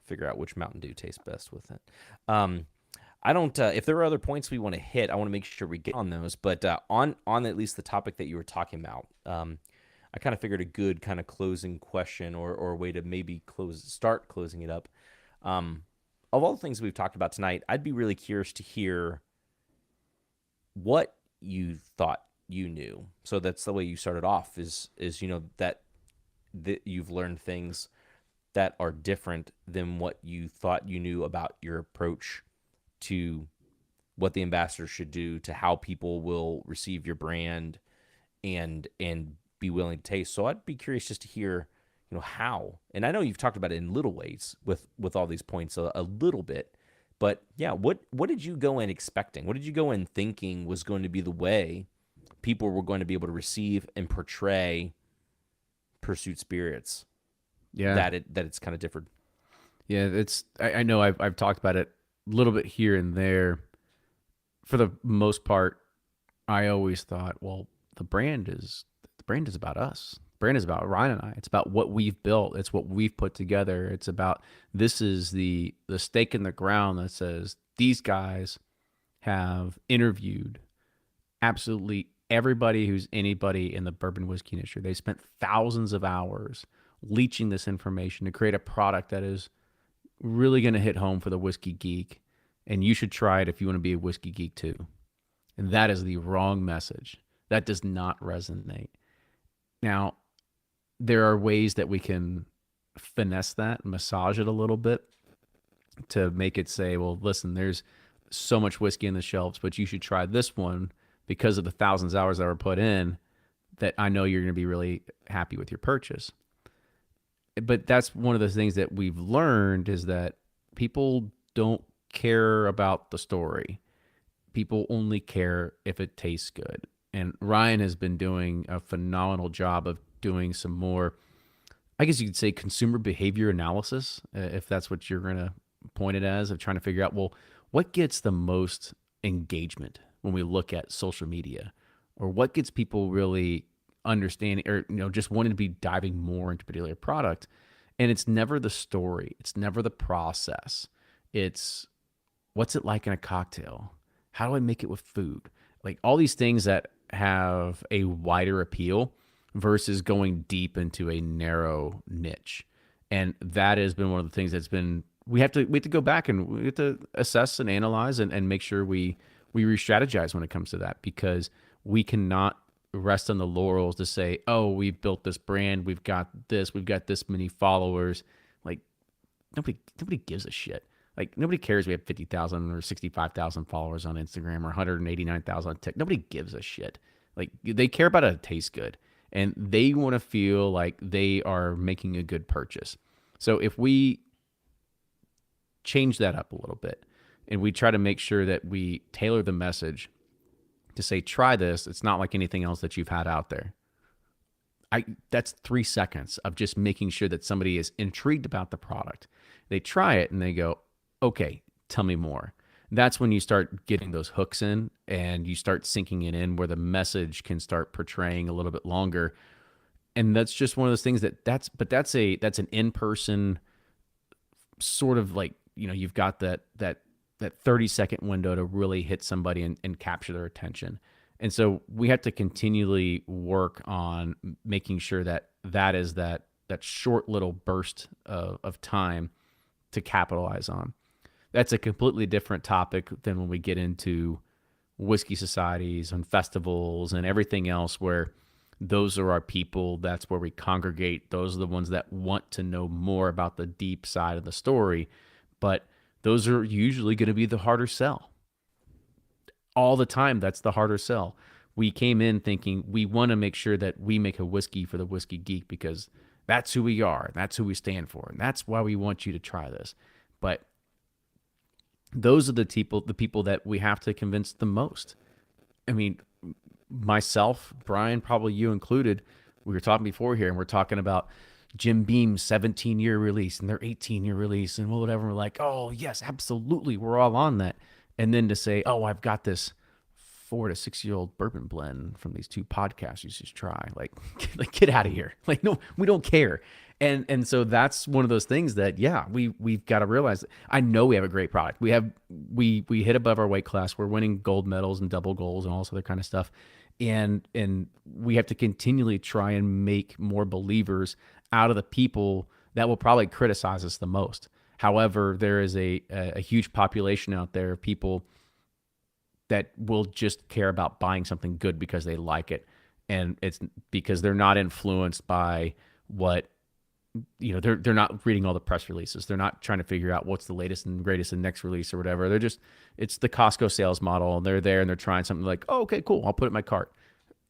figure out which Mountain Dew tastes best with it. I don't. If there are other points we want to hit, I want to make sure we get on those. But on at least the topic that you were talking about, I kind of figured a good kind of closing question or a way to maybe start closing it up. Of all the things we've talked about tonight, I'd be really curious to hear what you thought you knew. So that's the way you started off is that you've learned things that are different than what you thought you knew about your approach to what the ambassador should do, to how people will receive your brand and be willing to taste. So I'd be curious just to hear, how. And I know you've talked about it in little ways with all these points a little bit, but yeah, what did you go in expecting? What did you go in thinking was going to be the way people were going to be able to receive and portray Pursuit Spirits? Yeah. That it's kind of different. Yeah, I know I've talked about it a little bit here and there. For the most part, I always thought, well, the brand is about us. The brand is about Ryan and I. It's about what we've built. It's what we've put together. It's about, this is the stake in the ground that says these guys have interviewed absolutely everybody who's anybody in the bourbon whiskey industry. They spent thousands of hours leeching this information to create a product that is really going to hit home for the whiskey geek. And you should try it if you want to be a whiskey geek too. And that is the wrong message. That does not resonate. Now, there are ways that we can finesse that, massage it a little bit to make it say, well, listen, there's so much whiskey in the shelves, but you should try this one because of the thousands of hours that were put in, that I know you're going to be really happy with your purchase. But that's one of the things that we've learned, is that people don't care about the story. People only care if it tastes good. And Ryan has been doing a phenomenal job of doing some more, I guess you could say, consumer behavior analysis, if that's what you're going to point it as, of trying to figure out, well, what gets the most engagement when we look at social media, or what gets people really understanding, or just wanting to be diving more into a particular product. And it's never the story, it's never the process, it's what's it like in a cocktail, how do I make it with food, like all these things that have a wider appeal versus going deep into a narrow niche. And that has been one of the things that's been, we have to go back and we have to assess and analyze and make sure we re-strategize when it comes to that, because we cannot rest on the laurels to say, oh, we've built this brand, we've got this many followers. Like nobody gives a shit. Like nobody cares we have 50,000 or 65,000 followers on Instagram or 189,000 on TikTok. Nobody gives a shit. Like they care about it tastes good, and they want to feel like they are making a good purchase. So if we change that up a little bit and we try to make sure that we tailor the message to say, try this, it's not like anything else that you've had out there. That's 3 seconds of just making sure that somebody is intrigued about the product. They try it and they go, okay, tell me more. That's when you start getting those hooks in and you start sinking it in, where the message can start portraying a little bit longer. And that's just one of those things that's an in-person sort of, like, you've got that 30-second window to really hit somebody and capture their attention. And so we have to continually work on making sure that is that short little burst of time to capitalize on. That's a completely different topic than when we get into whiskey societies and festivals and everything else, where those are our people. That's where we congregate. Those are the ones that want to know more about the deep side of the story. But those are usually going to be the harder sell. all the time, that's the harder sell. We came in thinking we want to make sure that we make a whiskey for the whiskey geek because that's who we are. That's who we stand for. And that's why we want you to try this. But those are the people that we have to convince the most. I mean, myself, Brian, probably you included, we were talking before here and we're talking about Jim Beam's 17-year release and their 18-year release and whatever. We're like, oh, yes, absolutely. We're all on that. And then to say, oh, I've got this 4 to 6 year old bourbon blend from these two podcasts you should try. Like get out of here. Like, no, we don't care. And so that's one of those things that, yeah, we've got to realize. I know we have a great product. We hit above our weight class. We're winning gold medals and double goals and all this other kind of stuff. And we have to continually try and make more believers out of the people that will probably criticize us the most. However, there is a huge population out there of people that will just care about buying something good because they like it. And it's because they're not influenced by what, they're not reading all the press releases. They're not trying to figure out what's the latest and greatest and next release or whatever. It's the Costco sales model, and they're there and they're trying something like, oh, okay, cool, I'll put it in my cart.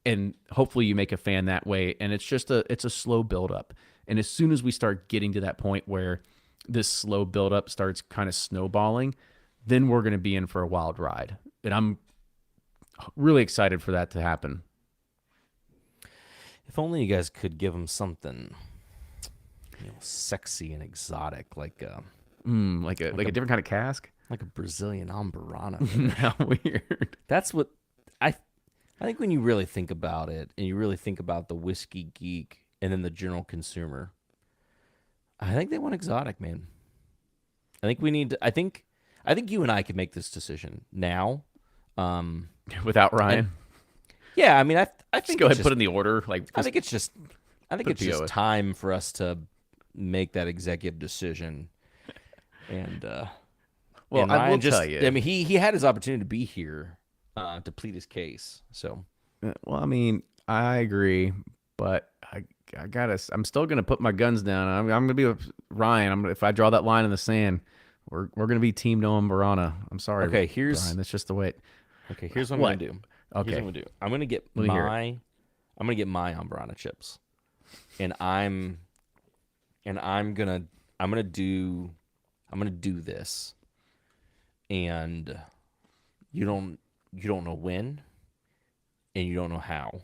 And hopefully you make a fan that way. And it's a slow build up. And as soon as we start getting to that point where this slow build up starts kind of snowballing, then we're going to be in for a wild ride. And I'm really excited for that to happen. If only you guys could give them something, sexy and exotic, like a different kind of cask. like a Brazilian Amburana. How weird. That's what I think when you really think about it, and you really think about the whiskey geek and then the general consumer, I think they want exotic, man. I think we need to, I think you and I can make this decision now. Without Ryan. Yeah, I mean, I Just think go ahead it's and put in the order. I think it's just PO. time for us to make that executive decision. And Well, and I Ryan will just, tell you. I mean, he had his opportunity to be here to plead his case. So Well, I mean, I agree, but I'm still gonna put my guns down. I'm gonna be with Ryan. If I draw that line in the sand, we're gonna be Team Noam Barana. I'm sorry. Okay, Brian. That's just the way. here's what I'm What? gonna do. Okay. Here's what I'm gonna do. I'm gonna get Let me hear my Amburana chips, and I'm gonna do this, and you don't know when, and you don't know how,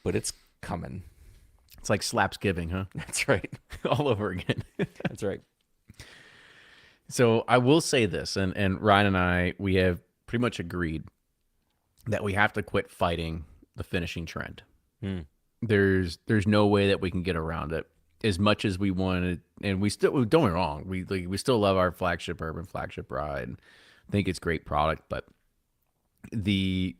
but it's coming. It's like Slapsgiving, huh? That's right. All over again. That's right. So I will say this, and Ryan and I, we have pretty much agreed that we have to quit fighting the finishing trend. Hmm. There's no way that we can get around it. As much as we wanted, and we still, don't get me wrong, we still love our flagship bourbon, flagship ride. Think it's great product, but the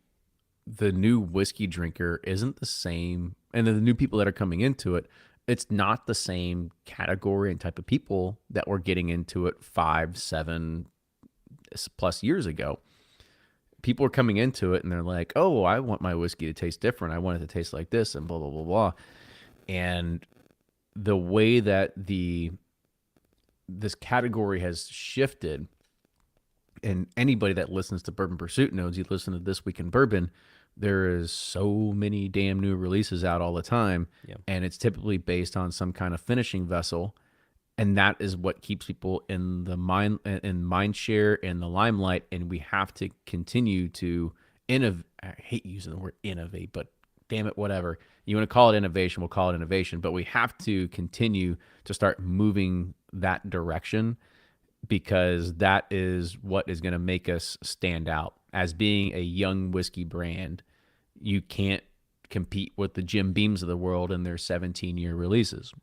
new whiskey drinker isn't the same, and the new people that are coming into it, it's not the same category and type of people that were getting into it 5-7 plus years ago. People are coming into it and they're like, oh, I want my whiskey to taste different. I want it to taste like this and blah, blah, blah, blah. And the way that this category has shifted, and anybody that listens to Bourbon Pursuit knows, you listen to This Week in Bourbon, there is so many damn new releases out all the time. Yeah. And it's typically based on some kind of finishing vessel. And that is what keeps people in the mind share, in the limelight. And we have to continue to innovate. I hate using the word innovate, but damn it, whatever. You want to call it innovation, we'll call it innovation. But we have to continue to start moving that direction, because that is what is going to make us stand out. As being a young whiskey brand, you can't compete with the Jim Beams of the world and their 17-year releases.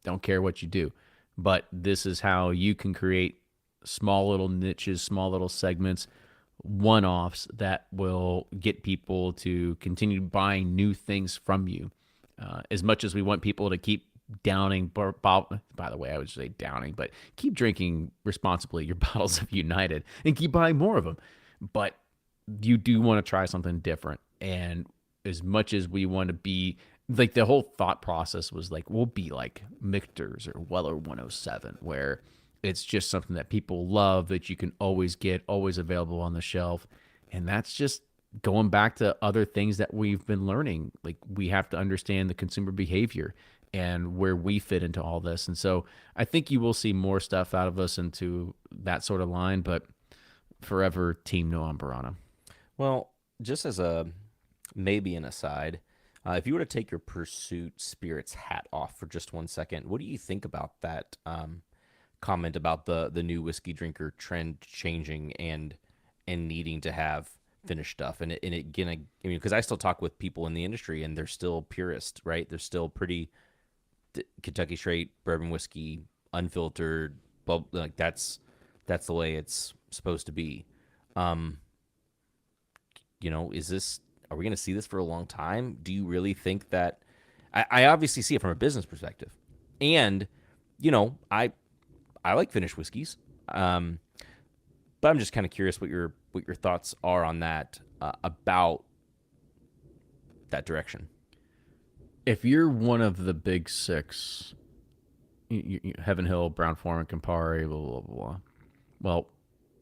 Don't care what you do. But this is how you can create small little niches, small little segments, one-offs that will get people to continue buying new things from you. As much as we want people to keep downing, by the way, I would say downing, but keep drinking responsibly your bottles of United and keep buying more of them. But you do want to try something different. And as much as we want to be, like, the whole thought process was like, we'll be like Michter's or Weller 107, where It's just something that people love that you can always get, always available on the shelf. And that's just going back to other things that we've been learning. Like we have to understand the consumer behavior and where we fit into all this. And so I think you will see more stuff out of us into that sort of line, but forever team no Ambarana. Well, just as a maybe an aside, if you were to take your Pursuit Spirits hat off for just 1 second, what do you think about that comment about the new whiskey drinker trend changing and needing to have finished stuff? And it again, I mean, because I still talk with people in the industry and they're still purists, right? They're still pretty Kentucky straight bourbon whiskey, unfiltered, like that's the way it's supposed to be. Um, is this, are we going to see this for a long time? Do you really think that? I obviously see it from a business perspective, and I like finished whiskeys, but I'm just kind of curious what your thoughts are on that, about that direction. If you're one of the big six, Heaven Hill, Brown Forman, Campari, blah, blah, blah, blah, well,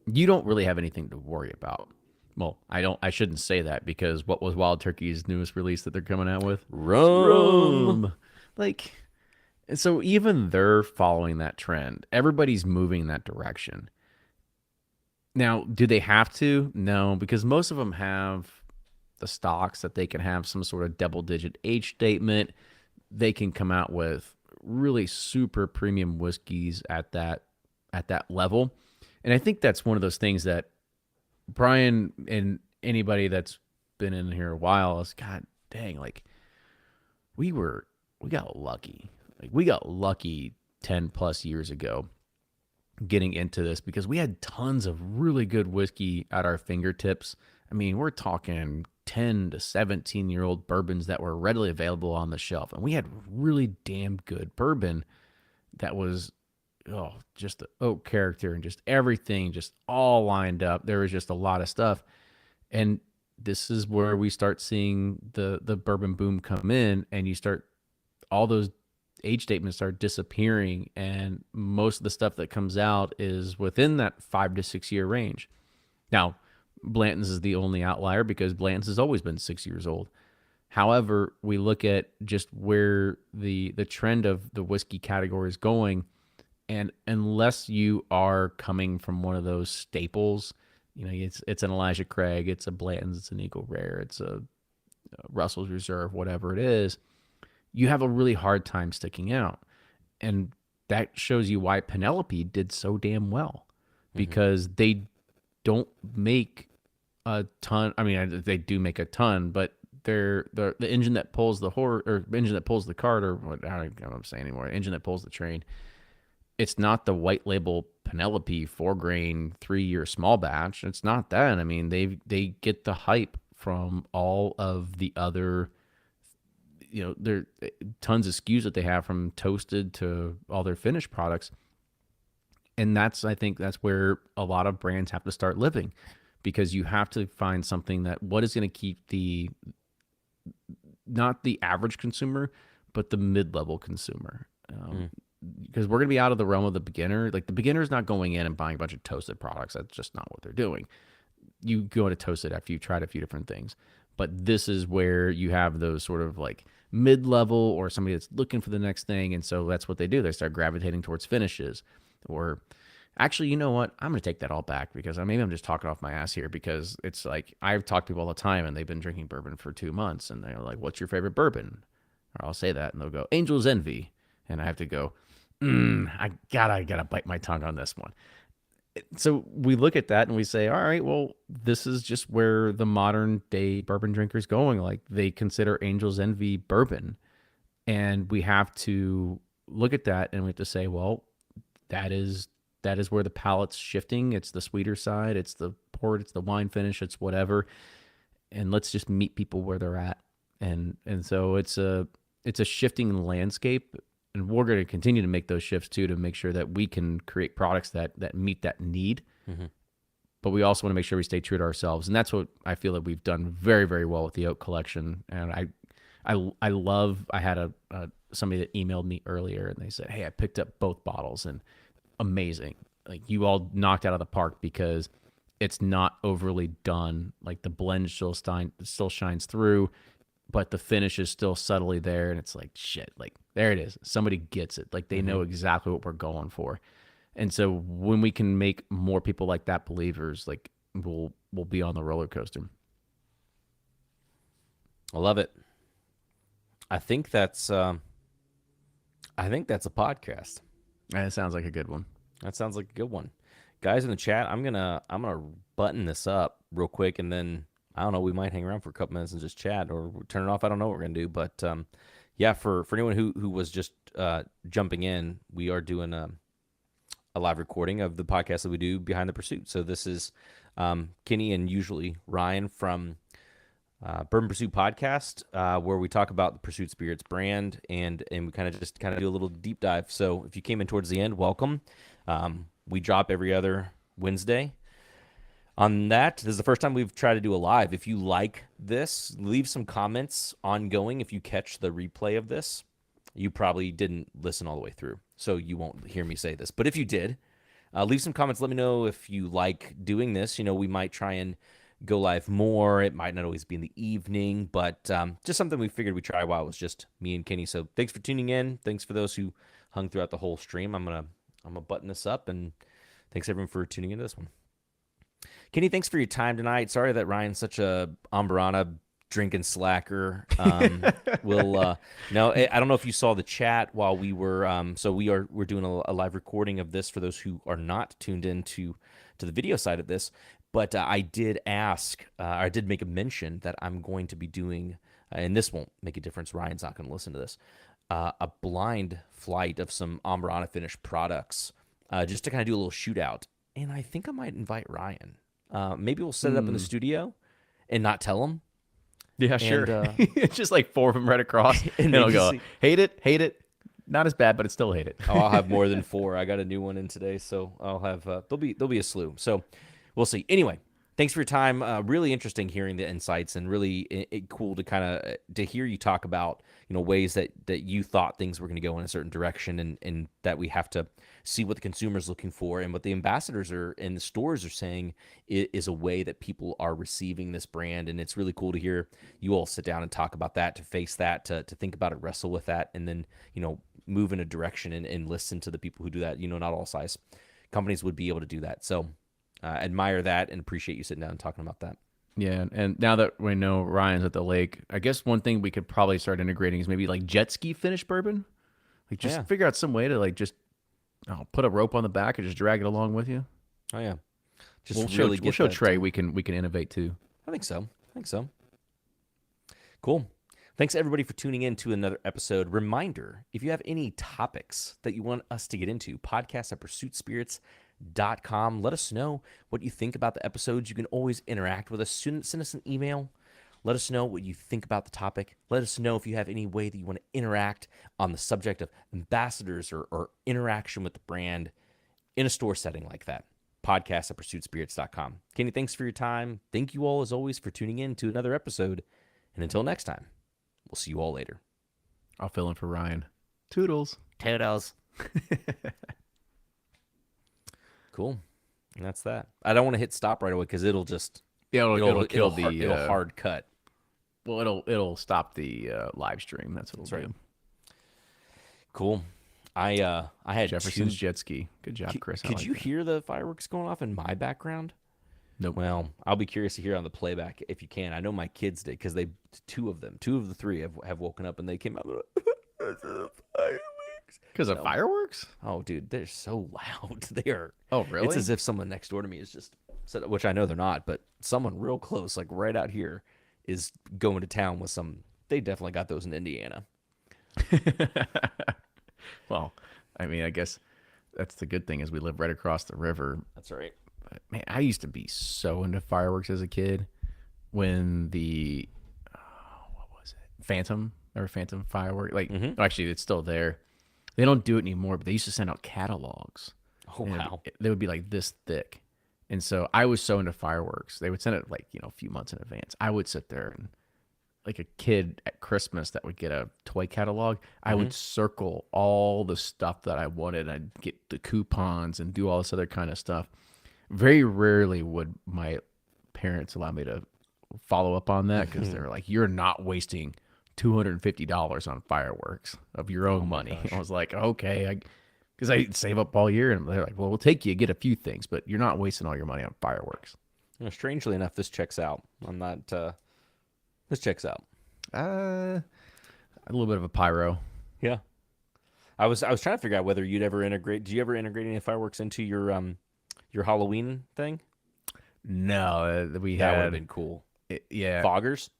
you don't really have anything to worry about. Well, I shouldn't say that because what was Wild Turkey's newest release that they're coming out with? Rum. Like, so even they're following that trend. Everybody's moving in that direction. Now, do they have to? No, because most of them have the stocks that they can have some sort of double digit age statement. They can come out with really super premium whiskeys at that level. And I think that's one of those things that Brian and anybody that's been in here a while is, God dang, like we were we got lucky. Like we got lucky 10 plus years ago getting into this because we had tons of really good whiskey at our fingertips. I mean, we're talking 10 to 17-year-old bourbons that were readily available on the shelf. And we had really damn good bourbon that was, just the oak character and just everything just all lined up. There was just a lot of stuff. And this is where we start seeing the bourbon boom come in, and you start, all those age statements start disappearing, and most of the stuff that comes out is within that 5 to 6 year range. Now, Blanton's is the only outlier because Blanton's has always been 6 years old. However, we look at just where the trend of the whiskey category is going, and unless you are coming from one of those staples, it's an Elijah Craig, it's a Blanton's, it's an Eagle Rare, it's a Russell's Reserve, whatever it is, you have a really hard time sticking out. And that shows you why Penelope did so damn well, Mm-hmm. because they don't make a ton. I mean, they do make a ton, but they're the engine that pulls the horse, or engine that pulls the cart, or what, I don't know what I'm saying anymore. Engine that pulls the train. It's not the white label Penelope 4 grain 3 year small batch. It's not that. I mean, they get the hype from all of the other, there tons of SKUs that they have, from toasted to all their finished products. And I think that's where a lot of brands have to start living, because you have to find something that, what is going to keep not the average consumer, but the mid-level consumer. Mm. Because we're going to be out of the realm of the beginner. Like, the beginner's not going in and buying a bunch of toasted products. That's just not what they're doing. You go to toasted after you've tried a few different things. But this is where you have those sort of like mid-level, or somebody that's looking for the next thing. And so that's what they do. They start gravitating towards finishes. Or actually, you know what? I'm going to take that all back, because maybe I'm just talking off my ass here, because it's like, I've talked to people all the time and they've been drinking bourbon for 2 months and they're like, what's your favorite bourbon? Or I'll say that and they'll go, Angel's Envy. And I have to go, I gotta bite my tongue on this one. So we look at that and we say, all right, well, this is just where the modern day bourbon drinker is going. Like, they consider Angel's Envy bourbon. And we have to look at that and we have to say, well, that is where the palate's shifting. It's the sweeter side, it's the port, it's the wine finish, it's whatever. And let's just meet people where they're at. And so it's a shifting landscape. And we're going to continue to make those shifts too, to make sure that we can create products that meet that need. Mm-hmm. But we also want to make sure we stay true to ourselves. And that's what I feel that we've done very, very well with the Oak Collection. And I love, I had somebody that emailed me earlier and they said, hey, I picked up both bottles. And amazing. Like you all knocked out of the park because it's not overly done. Like the blend still shines through, but the finish is still subtly there, and it's like shit. Like there it is. Somebody gets it. Like they Mm-hmm. know exactly what we're going for. And so when we can make more people like that believers, like we'll be on the roller coaster. I love it. I think that's I think that's a podcast. That sounds like a good one. That sounds like a good one. Guys in the chat, I'm gonna button this up real quick, and then I don't know, we might hang around for a couple minutes and just chat or turn it off. I don't know what we're gonna do, but yeah, for anyone who was just jumping in, we are doing a live recording of the podcast that we do Behind the Pursuit. So this is Kenny and usually Ryan from Bourbon Pursuit podcast, where we talk about the Pursuit Spirits brand, and we kind of do a little deep dive. So if you came in towards the end, welcome. We drop every other Wednesday. On that, this is the first time we've tried to do a live. If you like this, leave some comments ongoing. If you catch the replay of this, you probably didn't listen all the way through, so you won't hear me say this. But if you did, leave some comments. Let me know if you like doing this. You know, we might try and go live more. It might not always be in the evening, but just something we figured we'd try while it was just me and Kenny. So thanks for tuning in. Thanks for those who hung throughout the whole stream. I'm gonna button this up, and thanks everyone for tuning into this one. Kenny, thanks for your time tonight. Sorry that Ryan's such a Ambarana drinking slacker. We'll no, I don't know if you saw the chat while we were so we're doing a live recording of this for those who are not tuned in to the video side of this. But I did ask, I did make a mention that I'm going to be doing, and this won't make a difference. Ryan's not going to listen to this. A blind flight of some Ambarana finished products, just to kind of do a little shootout. And I think I might invite Ryan. Maybe we'll set it up in the studio and not tell him. Yeah, sure. It's just like four of them right across, and then it'll go see- hate it. Not as bad, but it's still hate it. Oh, I'll have more than four. I got a new one in today, so I'll have there'll be a slew. So we'll see. Anyway, thanks for your time. Really interesting hearing the insights, and really cool to kind of to hear you talk about ways that you thought things were going to go in a certain direction, and that we have to see what the consumer's looking for, and what the ambassadors are and the stores are saying is a way that people are receiving this brand. And it's really cool to hear you all sit down and talk about that, to face that, to think about it, wrestle with that, and then move in a direction and listen to the people who do that. Not all size companies would be able to do that. So admire that and appreciate you sitting down and talking about that. Yeah, and now that we know Ryan's at the lake, I guess one thing we could probably start integrating is maybe like jet ski finished bourbon. Like just figure out some way to like just put a rope on the back and just drag it along with you. Oh yeah, just we'll show Trey we can innovate too. I think so. Cool. Thanks everybody for tuning in to another episode. Reminder, if you have any topics that you want us to get into, podcast@pursuitspirits.com. Let us know what you think about the episodes. You can always interact with us. Send us an email. Let us know what you think about the topic. Let us know if you have any way that you want to interact on the subject of ambassadors or interaction with the brand in a store setting like that. Podcast@pursuitspirits.com. Kenny, thanks for your time. Thank you all, as always, for tuning in to another episode. And until next time, we'll see you all later. I'll fill in for Ryan. Toodles. Cool. And that's that. I don't want to hit stop right away because it'll just It'll kill it'll hard cut. Well, it'll stop the live stream. That's what it'll do. Cool. I had Jefferson's jet ski. Good job, Chris. Could you hear the fireworks going off in my background? Nope. Well, I'll be curious to hear on the playback if you can. I know my kids did because two of the three have woken up and they came out. Because of fireworks? Oh, dude, they're so loud. They are. Oh, really? It's as if someone next door to me is just, which I know they're not, but someone real close, like right out here, is going to town with some. They definitely got those in Indiana. Well, I mean, I guess that's the good thing is we live right across the river. That's right. But, man, I used to be so into fireworks as a kid when the what was it? Phantom firework. Like, actually, it's still there. They don't do it anymore, but they used to send out catalogs. Oh, wow. They would be like this thick. And so I was so into fireworks. They would send it like, a few months in advance. I would sit there and like a kid at Christmas that would get a toy catalog, I Mm-hmm. would circle all the stuff that I wanted. I'd get the coupons and do all this other kind of stuff. Very rarely would my parents allow me to follow up on that because they're like, "You're not wasting $250 on fireworks of your Oh own my money." I gosh. was like, "Okay," because I save up all year, and they're like, "Well, we'll take you, get a few things, but you're not wasting all your money on fireworks." Strangely enough, this checks out. I'm not. This checks out. A little bit of a pyro. Yeah. I was trying to figure out whether you'd ever integrate. Do you ever integrate any fireworks into your Halloween thing? No, we That would have had been cool. yeah. Foggers.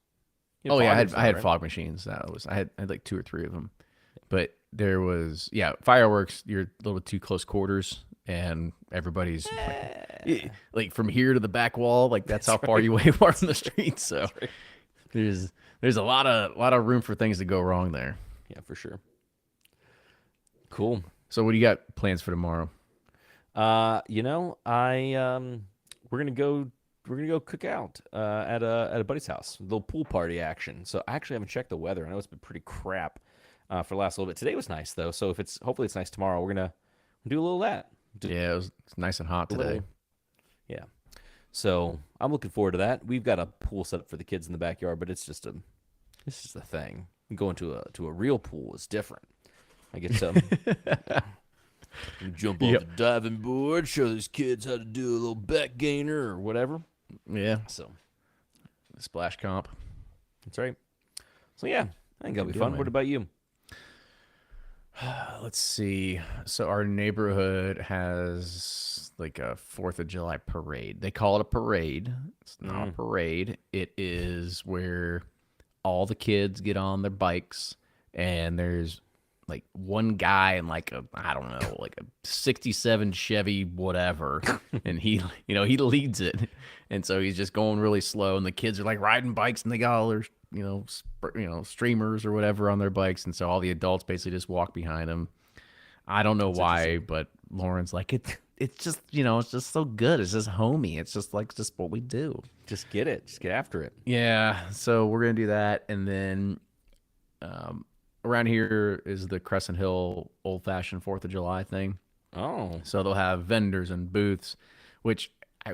You had Oh yeah, foggers I though, had right? fog machines. I had like two or three of them, but there was fireworks. You're a little bit too close quarters, and everybody's like from here to the back wall. Like that's how That's far right. you away are from the street. So That's right. there's a lot of room for things to go wrong there. Yeah, for sure. Cool. So what do you got plans for tomorrow? I we're gonna go cook out at a buddy's house. A little pool party action. So I actually haven't checked the weather. I know it's been pretty crap for the last little bit. Today was nice though. So if it's hopefully it's nice tomorrow, we're gonna do a little of that. Do Yeah, it's nice and hot a today. little, yeah. So I'm looking forward to that. We've got a pool set up for the kids in the backyard, but it's just a thing. Going to a real pool is different. I get to jump off Yep. the diving board, show these kids how to do a little back gainer or whatever. Yeah, So splash comp. that's right. So yeah, I think that'll Good be deal, fun. What man. about you? Let's see. So our neighborhood has like a 4th of July parade. They call it a parade. It's not a Mm. parade. It is where all the kids get on their bikes and there's like one guy in like a I don't know, like a 67 Chevy whatever and he leads it. And so he's just going really slow and the kids are like riding bikes and they got all their streamers or whatever on their bikes and so all the adults basically just walk behind them. I don't know That's why, interesting. but Lauren's like it's just it's just so good. It's just homey. It's just what we do. Just get it. Just get after it. Yeah, so we're gonna do that, and then um, around here is the Crescent Hill old fashioned 4th of July thing. Oh, So they'll have vendors and booths, which I,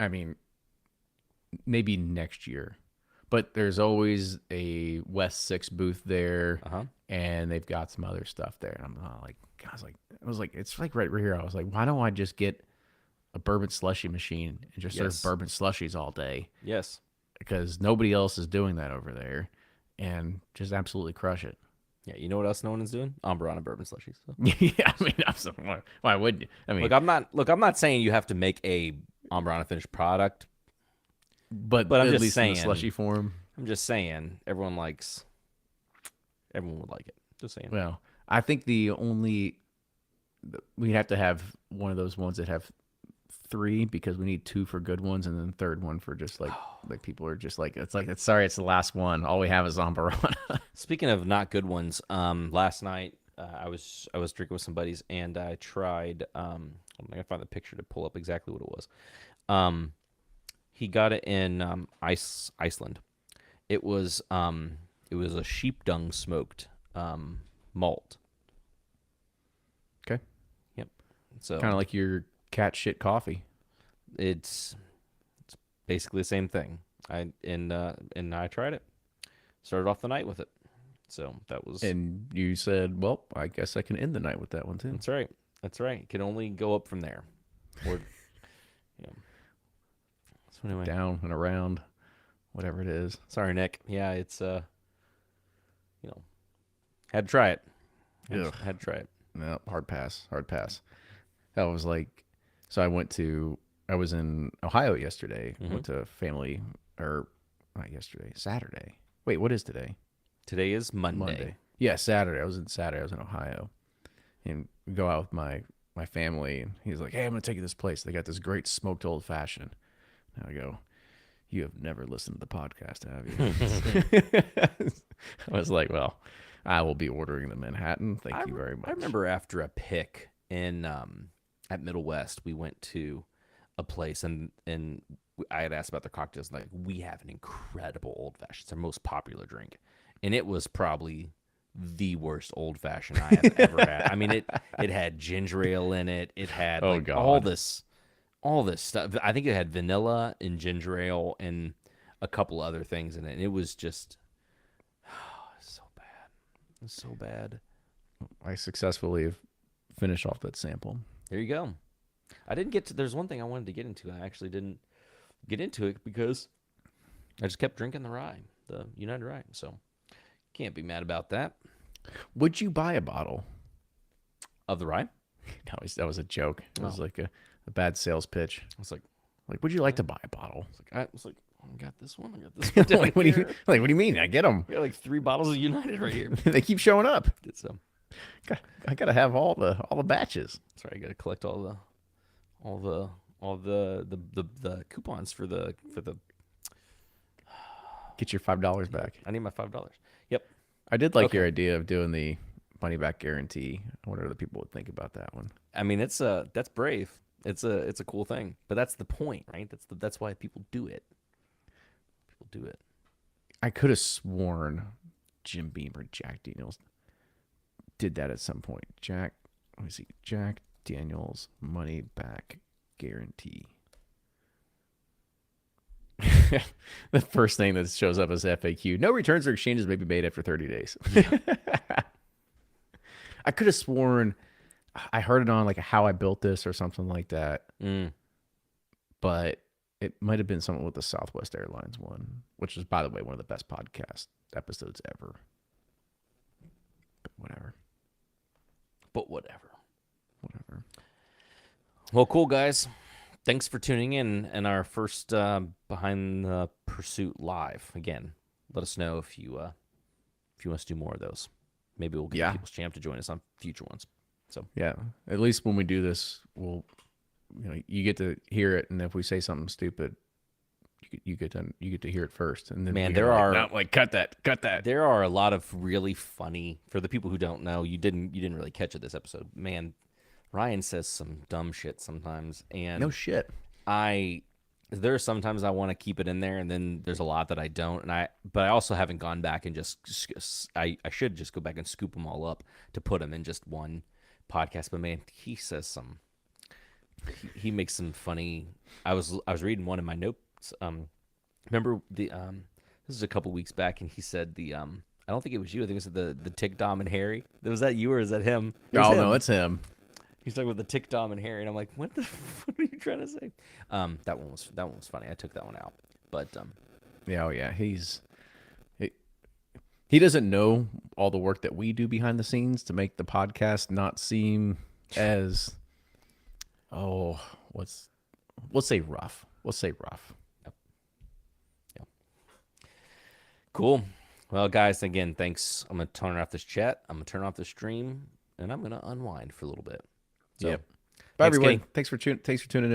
I mean, maybe next year, but there's always a West Six booth there, uh-huh. and they've got some other stuff there. And I was like, it's like right here. I was like, why don't I just get a bourbon slushy machine and just serve Yes. bourbon slushies all day? Yes. Because nobody else is doing that over there, and just absolutely crush it. Yeah. You know what else no one is doing? Ambrana bourbon slushies. So. Yeah, I mean, why wouldn't you? I mean, Look. I'm not saying you have to make a Ambrana finished product, but but I'm at just least in the saying. slushy form. I'm just saying. Everyone would like it. Just saying. Well, I think we have to have one of those ones that have three because we need two for good ones and then the third one for just like people are just like it's sorry it's the last one. All we have is Ambarana. Speaking of not good ones, last night I was drinking with some buddies and I tried. I'm gonna find the picture to pull up exactly what it was. He got it in Iceland. It was a sheep dung smoked malt. Okay, Yep. So kind of like your cat shit coffee. it's basically the same thing. And I tried it. Started off the night with it. So that was And you said, well, I guess I can end the night with that one too. that's right. That's right. It can only go up from there. Or yeah. So anyway, Down and around, whatever it is. sorry, Nick. Yeah, it's you know, had to try it. Ugh. Had to try it. No, hard pass, hard pass. That was like, so I was in Ohio yesterday. Mhm. Went to family, or not yesterday, Saturday. Wait, what is today? Today is Monday. Monday. Yeah, Saturday. Saturday. I was in Ohio, and we go out with my family, and he's like, "Hey, I'm gonna take you to this place. They got this great smoked old fashioned." And I go, "You have never listened to the podcast, have you?" I was like, "Well, I will be ordering the Manhattan. Thank you very much." I remember after a pick in at Middle West, we went to a place, and I had asked about their cocktails. And like, we have an incredible old fashioned. It's our most popular drink, and it was probably the worst old fashioned I have ever had. I mean, it had ginger ale in it. It had Oh like all God. this stuff. I think it had vanilla and ginger ale and a couple other things in it. And it was just so bad. It was so bad. I successfully have finished off that sample. There you go. I didn't get to. There's one thing I wanted to get into. I actually didn't get into it because I just kept drinking the rye, the United Rye. So can't be mad about that. Would you buy a bottle? Of the rye? That was a joke. It was Oh. like a bad sales pitch. I was like, Like, would you like to buy a bottle? I got this one. I got this one. Down Like, what do you here. what do you mean? I get them. I got like 3 bottles of United right here. They keep showing up. Get some. I gotta have all the batches. That's right. I got to collect all the coupons for the. Get your $5 back. I need my $5. Yep. I did like Okay. your idea of doing the money back guarantee. I wonder what people would think about that one. I mean, that's brave. It's a cool thing, but that's the point, right? That's why people do it. People do it. I could have sworn Jim Beam or Jack Daniels did that at some point. Jack Daniels money back guarantee. The first thing that shows up is FAQ. No returns or exchanges may be made after 30 days. I could have sworn I heard it on like How I Built This or something like that, Mm. but it might have been something with the Southwest Airlines one, which is, by the way, one of the best podcast episodes ever. But whatever. But whatever. Whatever. Well, cool guys. Thanks for tuning in our first Behind the Pursuit live. Again, let us know if you want us to do more of those. Maybe we'll get People's Champ to join us on future ones. So Yeah, at least when we do this, you get to hear it, and if we say something stupid, you get to hear it first. And then Man, you're there are- no, cut that. there are a lot of really funny. For the people who don't know, you didn't really catch it this episode. Man, Ryan says some dumb shit sometimes, and No shit. there are sometimes I want to keep it in there, and then there's a lot that I don't, but I also haven't gone back and I should just go back and scoop them all up to put them in just one podcast. But man, he says he makes some funny. I was reading one in my notes. Remember this is a couple weeks back, and he said I don't think it was you. I think it was the Tick Dom and Harry. Was that you or is that him? It was Oh him. no, it's him. He's talking about the Tick Dom and Harry, and I'm like, what are you trying to say? That one was funny. I took that one out, but Yeah, oh yeah, he doesn't know all the work that we do behind the scenes to make the podcast not seem as let's say rough. Let's say rough. yeah. Cool. Well, guys, again, thanks. I'm gonna turn off this chat. I'm gonna turn off the stream, and I'm gonna unwind for a little bit. So, Yep. Bye, thanks, everyone. Kenny. Thanks for tuning in.